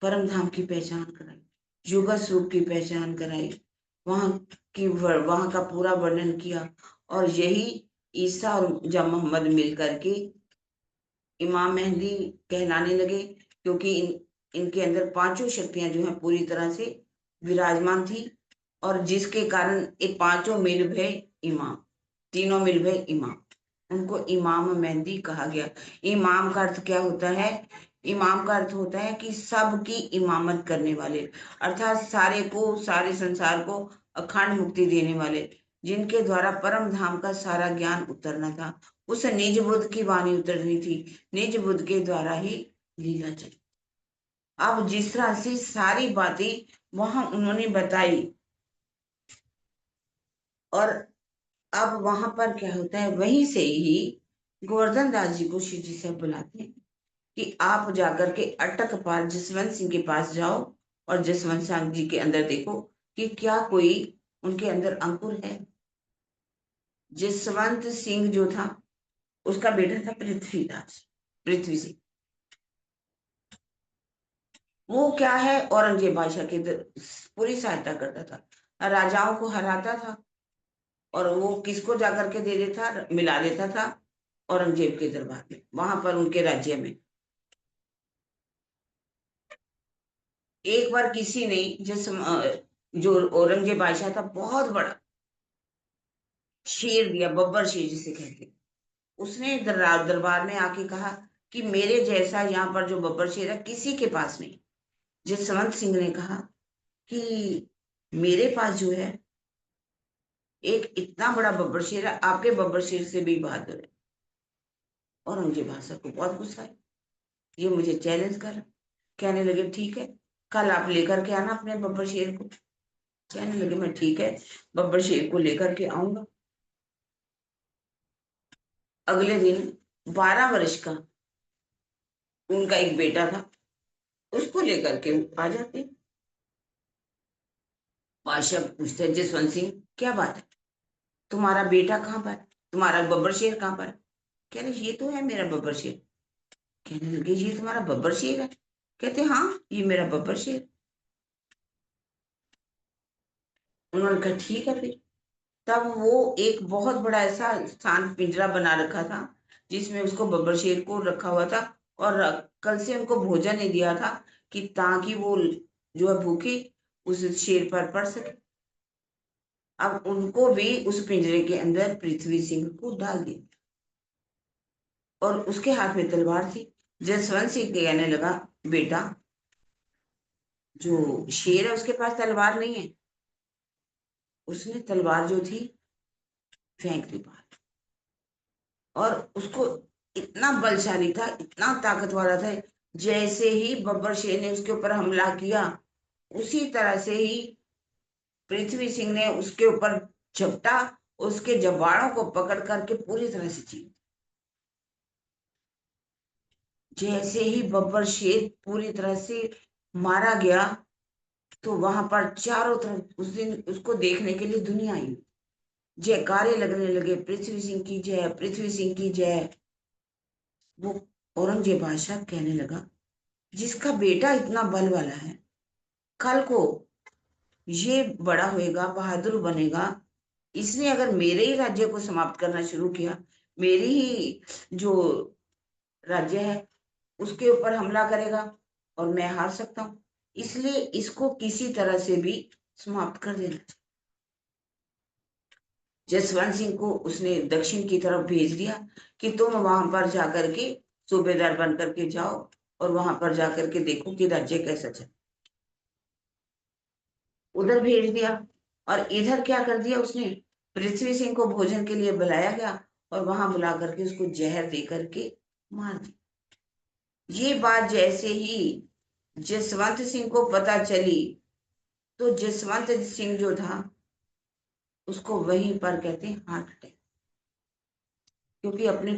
परम धाम की पहचान कराई, युग स्वरूप की पहचान कराई, वहां वहां का पूरा वर्णन किया। और यही ईसा और जब मोहम्मद मिल करके इमाम मेहंदी कहलाने लगे, क्योंकि इनके अंदर पांचों शक्तियां जो हैं पूरी तरह से विराजमान थी, और जिसके कारण ये पांचों मिल भय इमाम, तीनों मिल भय इमाम, उनको इमाम मेहंदी कहा गया। इमाम का अर्थ क्या होता है, इमाम का अर्थ होता है कि सबकी इमामत करने वाले, अर्थात सारे को, सारे संसार को अखंड मुक्ति देने वाले, जिनके द्वारा परम धाम का सारा ज्ञान उतरना था, उस निज बुद्ध की वाणी उतरनी थी, निज बुद्ध के द्वारा ही लीला चली। अब जिस तरह से सारी बातें वहां उन्होंने बताई, और अब वहां पर क्या होता है, वहीं से ही गोवर्धन दास जी को शिव जी से बुलाते हैं कि आप जाकर के अटक पाल जसवंत सिंह के पास जाओ, और जसवंत सिंह जी के अंदर देखो कि क्या कोई उनके अंदर अंकुर है। जसवंत सिंह जो था उसका बेटा था पृथ्वीदास, पृथ्वी सिंह। वो क्या है, औरंगजेब बादशाह की पूरी सहायता करता था, राजाओं को हराता था, और वो किसको जाकर के दे देता, मिला देता था औरंगजेब के दरबार में, वहां पर उनके राज्य में। एक बार किसी ने, जो औरंगजेब बादशाह था, बहुत बड़ा शेर दिया, बब्बर शेर जिसे कहते हैं। उसने दरबार में आके कहा कि मेरे जैसा यहाँ पर जो बब्बर शेर है किसी के पास नहीं। जसवंत सिंह ने कहा कि मेरे पास जो है एक इतना बड़ा बब्बर शेर है, आपके बब्बर शेर से भी बहादुर है। औरंगजेब बादशाह को बहुत गुस्सा है, ये मुझे चैलेंज कर रहा। कहने लगे ठीक है, कल आप लेकर के आना अपने बब्बर शेर को। कहने लगे मैं ठीक है, बब्बर शेर को लेकर के आऊंगा। अगले दिन 12 वर्ष का उनका एक बेटा था, उसको लेकर के आ जाते। बादशाह पूछते जसवंत सिंह क्या बात है, तुम्हारा बेटा कहाँ पर, तुम्हारा बब्बर शेर कहाँ पर? कह रहे ये तो है मेरा बब्बर शेर। कहने लगे ये तुम्हारा बब्बर शेर है? कहते हाँ, ये मेरा बब्बर शेर। उन्होंने कहा ठीक है फिर। तब वो एक बहुत बड़ा ऐसा शांत पिंजरा बना रखा था, जिसमें उसको बब्बर शेर को रखा हुआ था, और कल से उनको भोजन नहीं दिया था, कि ताकि वो जो है भूखे उस शेर पर पड़ सके। अब उनको भी उस पिंजरे के अंदर पृथ्वी सिंह को डाल दिया, और उसके हाथ में तलवार थी। जसवंत सिंह कहने लगा बेटा, जो शेर है उसके पास तलवार नहीं है। उसने तलवार जो थी फेंक दी बाहर, और उसको इतना बलशाली था, इतना ताकत वाला था, जैसे ही बब्बर शेर ने उसके ऊपर हमला किया, उसी तरह से ही पृथ्वी सिंह ने उसके ऊपर झपटा, उसके जबाड़ों को पकड़ करके पूरी तरह से चीर। जैसे ही बब्बर शेर पूरी तरह से मारा गया, तो वहां पर चारों तरफ उस दिन उसको देखने के लिए दुनिया आई, जयकारे लगने लगे, पृथ्वी सिंह की जय, पृथ्वी सिंह की जय। वो औरंगजेब बादशाह कहने लगा जिसका बेटा इतना बल वाला है, कल को ये बड़ा होएगा, बहादुर बनेगा, इसने अगर मेरे ही राज्य को समाप्त करना शुरू किया, मेरी ही जो राज्य है उसके ऊपर हमला करेगा, और मैं हार सकता हूं, इसलिए इसको किसी तरह से भी समाप्त कर देना चाहिए। जसवंत सिंह को उसने दक्षिण की तरफ भेज दिया कि तुम वहां पर जाकर के सूबेदार बन करके जाओ, और वहां पर जाकर के देखो कि राज्य कैसा चल। उधर भेज दिया, और इधर क्या कर दिया उसने, पृथ्वी सिंह को भोजन के लिए बुलाया गया, और वहां बुला करके उसको जहर दे करके मार दिया। ये बात जैसे ही जसवंत सिंह को पता चली, तो जसवंत सिंह जो था उसको वहीं पर कहते हैं हार्ट अटैक, क्योंकि अपने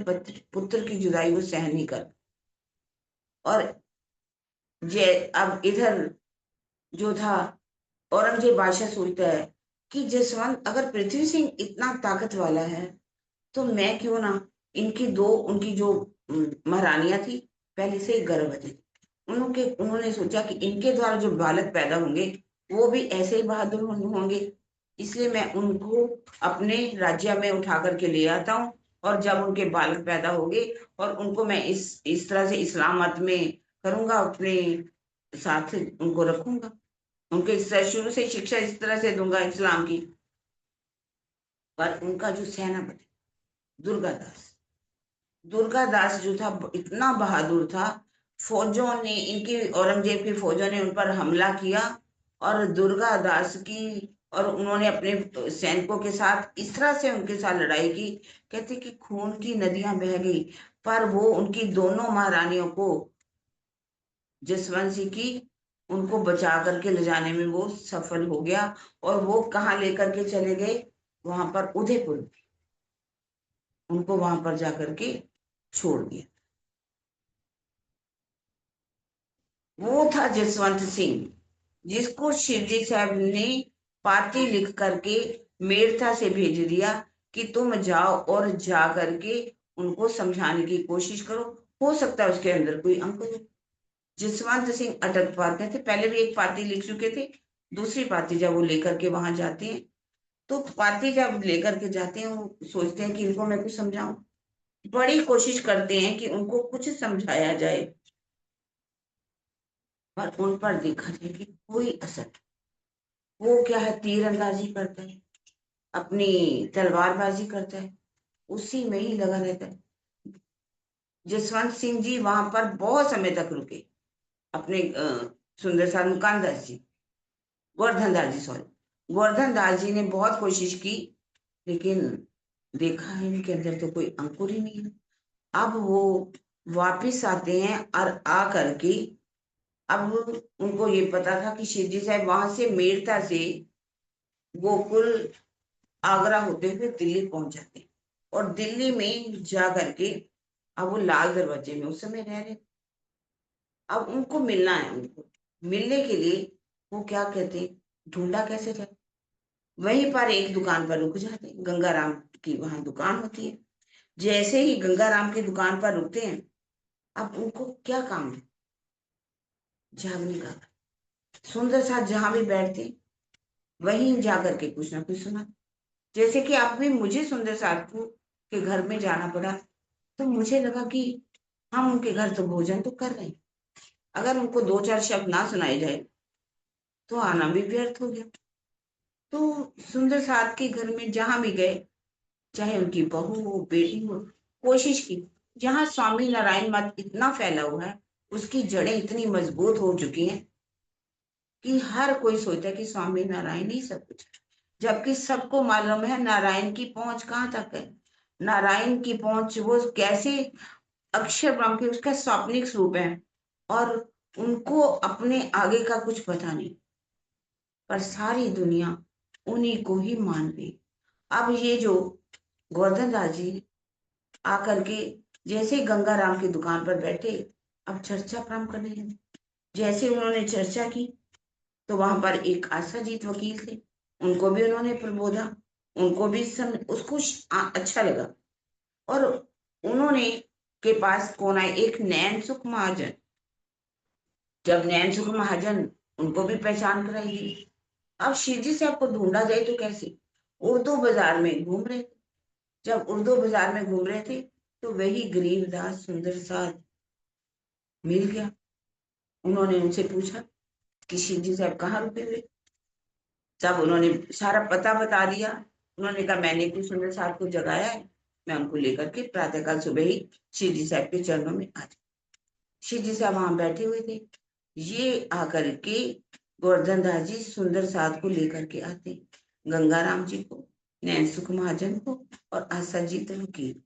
पुत्र की जुदाई वो सहन नहीं कर। और अब इधर जो था, औरंगजेब बादशाह सोचता है कि जसवंत, अगर पृथ्वी सिंह इतना ताकत वाला है, तो मैं क्यों ना इनकी दो, उनकी जो महारानियां थी पहले से ही गर्भवती थी, उन्होंने सोचा कि इनके द्वारा जो बालक पैदा होंगे वो भी ऐसे ही बहादुर होंगे, इसलिए मैं उनको अपने राज्य में उठा करके ले आता हूँ, और जब उनके बालक पैदा होंगे और उनको मैं इस तरह से इस्लाम मत में करूंगा, अपने साथ उनको रखूंगा, उनके शुरू से शिक्षा इस तरह से दूंगा इस्लाम की। पर उनका जो सेनापति दुर्गादास, दुर्गादास जो था इतना बहादुर था, फौजों ने, इनकी औरंगजेब की फौजों ने उन पर हमला किया, और दुर्गादास की, और उन्होंने अपने सैनिकों के साथ इस तरह से उनके साथ लड़ाई की, कहते कि खून की नदियां बह गई, पर वो उनकी दोनों महारानियों को, जसवंत सिंह की, उनको बचा करके ले जाने में वो सफल हो गया, और वो कहाँ लेकर के चले गए, वहां पर उदयपुर, उनको वहां पर जाकर के छोड़ दिया। वो था जसवंत सिंह, जिसको शिवजी साहब ने पाती लिख करके मेड़ता से भेज दिया कि तुम जाओ और जा करके उनको समझाने की कोशिश करो, हो सकता है उसके अंदर कोई अंकुर हो। जसवंत सिंह अटक पार कहते पहले भी एक पाती लिख चुके थे, दूसरी पाती जब वो लेकर के वहां जाते हैं, तो पाती जब लेकर के जाते हैं, वो सोचते हैं कि इनको मैं कुछ समझाऊं, बड़ी कोशिश करते हैं कि उनको कुछ समझाया जाए, पर उन पर देखा जाए कि कोई असर। वो क्या है, तीर अंदाजी करता है, अपनी तलवारबाजी करता है, उसी में ही लगा रहता है। जसवंत सिंह जी वहां पर बहुत समय तक रुके, अपने सुंदर सा मुकानदास जी, गोवर्धन दास जी, सॉरी, गोवर्धन दास जी ने बहुत कोशिश की, लेकिन देखा है इनके अंदर तो कोई अंकुर ही नहीं है। अब वो वापिस आते हैं और आ करके अब उनको ये पता था कि शिवजी साहब वहां से मेड़ता से गोकुल आगरा होते हुए दिल्ली पहुंच जाते हैं। और दिल्ली में जा करके अब वो लाल दरवाजे में उस समय रह रहे। अब उनको मिलना है, उनको मिलने के लिए वो क्या कहते हैं, ढूंढा कैसे जाए। वहीं पर एक दुकान पर रुक जाते हैं, गंगाराम की वहां दुकान होती है। जैसे ही गंगाराम की दुकान पर रुकते हैं, अब उनको क्या काम है, जागने का। सुंदर साथ जहां भी बैठते वहीं जाकर के कुछ ना कुछ सुना। जैसे कि आप भी, मुझे सुंदर साथ को के घर में जाना पड़ा, तो मुझे लगा कि हम उनके घर तो भोजन तो कर रहे हैं, अगर उनको दो चार शब्द ना सुनाए जाए तो आना भी व्यर्थ हो गया। तो सुंदर साथ के घर में जहां भी गए, चाहे उनकी बहू हो बेटी हो, कोशिश की। जहां स्वामी नारायण मत इतना फैला हुआ है, उसकी जड़ें इतनी मजबूत हो चुकी हैं कि हर कोई सोचता है कि स्वामी नारायण ही सब कुछ है। जबकि सबको मालूम है नारायण की पहुंच कहाँ तक है। नारायण की पहुंच वो कैसे अक्षर ब्रह्म के उसका स्वाप्निक स्वरूप है, और उनको अपने आगे का कुछ पता नहीं, पर सारी दुनिया उन्हीं को ही मान गई। अब ये जो गोवर्धन दास जी आकर के जैसे ही गंगाराम की दुकान पर बैठे, अब चर्चा प्रारंभ करने लगे। जैसे उन्होंने चर्चा की, तो वहां पर एक आशाजीत वकील थे, उनको भी उन्होंने प्रबोधा। उनको भी उसको अच्छा लगा। और उन्होंने के पास कौन आए, एक नैन सुख महाजन। जब नैन सुख महाजन, उनको भी पहचान कराई गई। अब शिवजी साहब को ढूंढा जाए तो कैसे, उर्दू बाजार में घूम रहे थे। जब उर्दू बाजार में घूम रहे थे, तो वही गरीबदास सुंदर साथ मिल गया। उन्होंने उनसे पूछा कि शिवजी साहब कहाँ रुके हुए। तब उन्होंने सारा पता बता दिया। उन्होंने कहा मैंने कुछ सुंदर साहब को जगाया है, मैं उनको लेकर के प्रातःकाल सुबह ही शिवजी साहब के चरणों में आ जाऊं। शिवजी साहब वहां बैठे हुए थे। ये आकर के गोवर्धन दास जी सुंदर साथ को लेकर के आते, गंगाराम जी को, नैन सुख महाजन को और आशाजीत वकील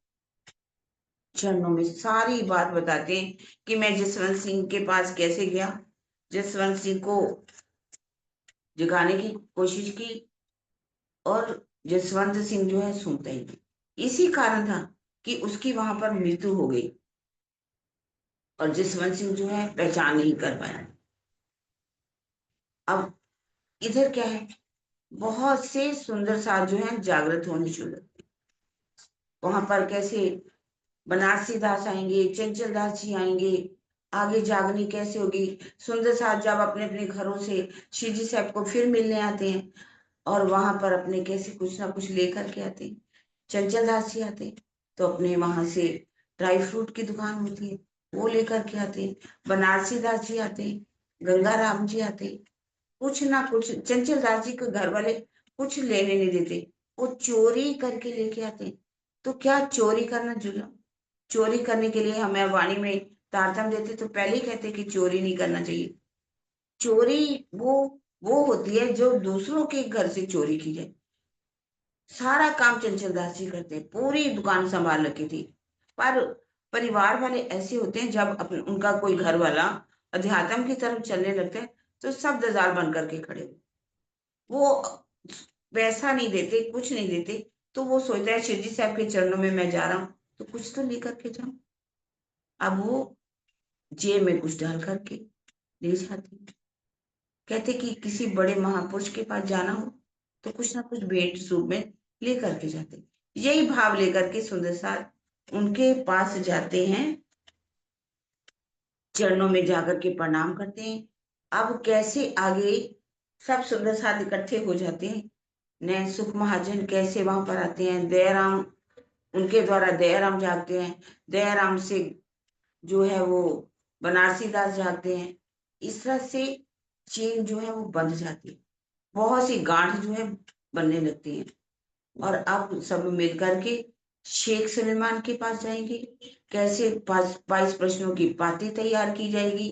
चरणों में सारी बात बताते हैं कि मैं जसवंत सिंह के पास कैसे गया, जसवंत सिंह को जगाने की कोशिश की, और जसवंत सिंह जो है सुनता ही नहीं। इसी कारण था कि उसकी वहां पर मृत्यु हो गई, और जसवंत सिंह जो है पहचान नहीं कर पाया। अब इधर क्या है, बहुत से सुंदर साथ जो है जागृत होने शुरू हुए। वहां पर कैसे बनारसी दास आएंगे, चंचल दास जी आएंगे, आगे जागनी कैसे होगी। सुंदर साथ जब अपने अपने घरों से शिवजी साहब को फिर मिलने आते हैं, और वहां पर अपने कैसे कुछ ना कुछ लेकर के आते हैं। चंचल दास जी आते हैं तो अपने वहां से ड्राई फ्रूट की दुकान होती है, वो लेकर के आते हैं। बनारसी दास जी आते हैं, गंगा राम जी आते हैं। कुछ ना कुछ चंचल दास जी के घर वाले कुछ लेने नहीं देते, वो चोरी करके लेके आते हैं। तो क्या चोरी करना जुर्म? चोरी करने के लिए हमें वाणी में तारतम देते तो पहले ही कहते कि चोरी नहीं करना चाहिए। चोरी वो होती है जो दूसरों के घर से चोरी की जाए। सारा काम चंचल दास जी करते, पूरी दुकान संभाल रखी थी। पर परिवार वाले ऐसे होते हैं, जब उनका कोई घर वाला अध्यात्म की तरफ चलने लगता है, तो सब दजाल बन करके खड़े हो। वो पैसा नहीं देते, कुछ नहीं देते। तो वो सोचता है शिवजी साहब के चरणों में मैं जा रहा हूँ, तो कुछ तो लेकर के जाऊं। अब वो जेब में कुछ डाल करके ले जाते, कहते कि किसी बड़े महापुरुष के पास जाना हो तो कुछ ना कुछ भेंट स्वरूप में लेकर के जाते। यही भाव लेकर के सुंदर साथ उनके पास जाते हैं, चरणों में जाकर के प्रणाम करते हैं। अब कैसे आगे सब सुंदर साथ इकट्ठे हो जाते हैं। नैन सुख महाजन कैसे वहां पर आते हैं, दयाराम उनके द्वारा दयाराम जागते हैं, दयाराम से जो है वो बनारसी दास जागते हैं। इस तरह से चेन जो है वो बंध जाती है, बहुत सी गांठ जो है बनने लगती है। और अब सब मिलकर के शेख सलीमान के पास जाएंगे। कैसे 22 प्रश्नों की पाती तैयार की जाएगी।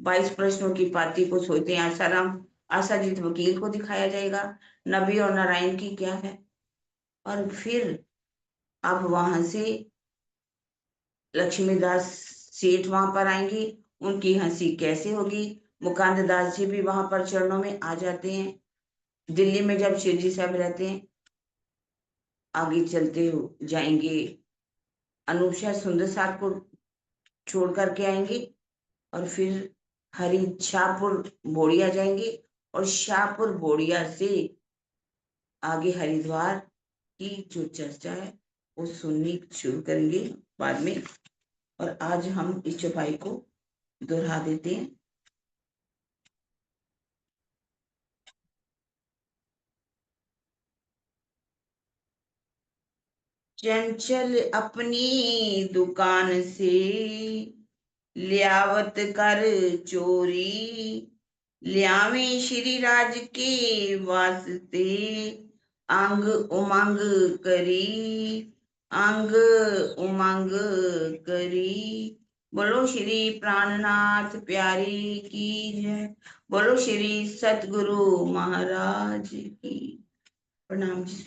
22 प्रश्नों की पाती को सोचते हैं आसाराम आशाजीत वकील को दिखाया जाएगा, नबी और नारायण की क्या है। और फिर अब वहां से लक्ष्मीदास सेठ वहां पर आएंगे, उनकी हंसी कैसे होगी। मुकांद दास जी भी वहां पर चरणों में आ जाते हैं। दिल्ली में जब शिव जी साहब रहते हैं, आगे चलते हो जाएंगे, अनुषा सुंदर साहब को छोड़ करके आएंगे, और फिर हरि शाहपुर बोड़िया जाएंगे, और शाहपुर बोड़िया से आगे हरिद्वार की जो चर्चा है वो सुननी शुरू करेंगे बाद में। और आज हम इस चौपाई को दोहरा देते हैं। चंचल अपनी दुकान से लियावत कर चोरी, लियावे श्री राज के वास्ते अंग उमंग करी, अंग उमंग करी। बोलो श्री प्राणनाथ प्यारी की जय। बोलो श्री सतगुरु महाराज की। प्रणाम जी।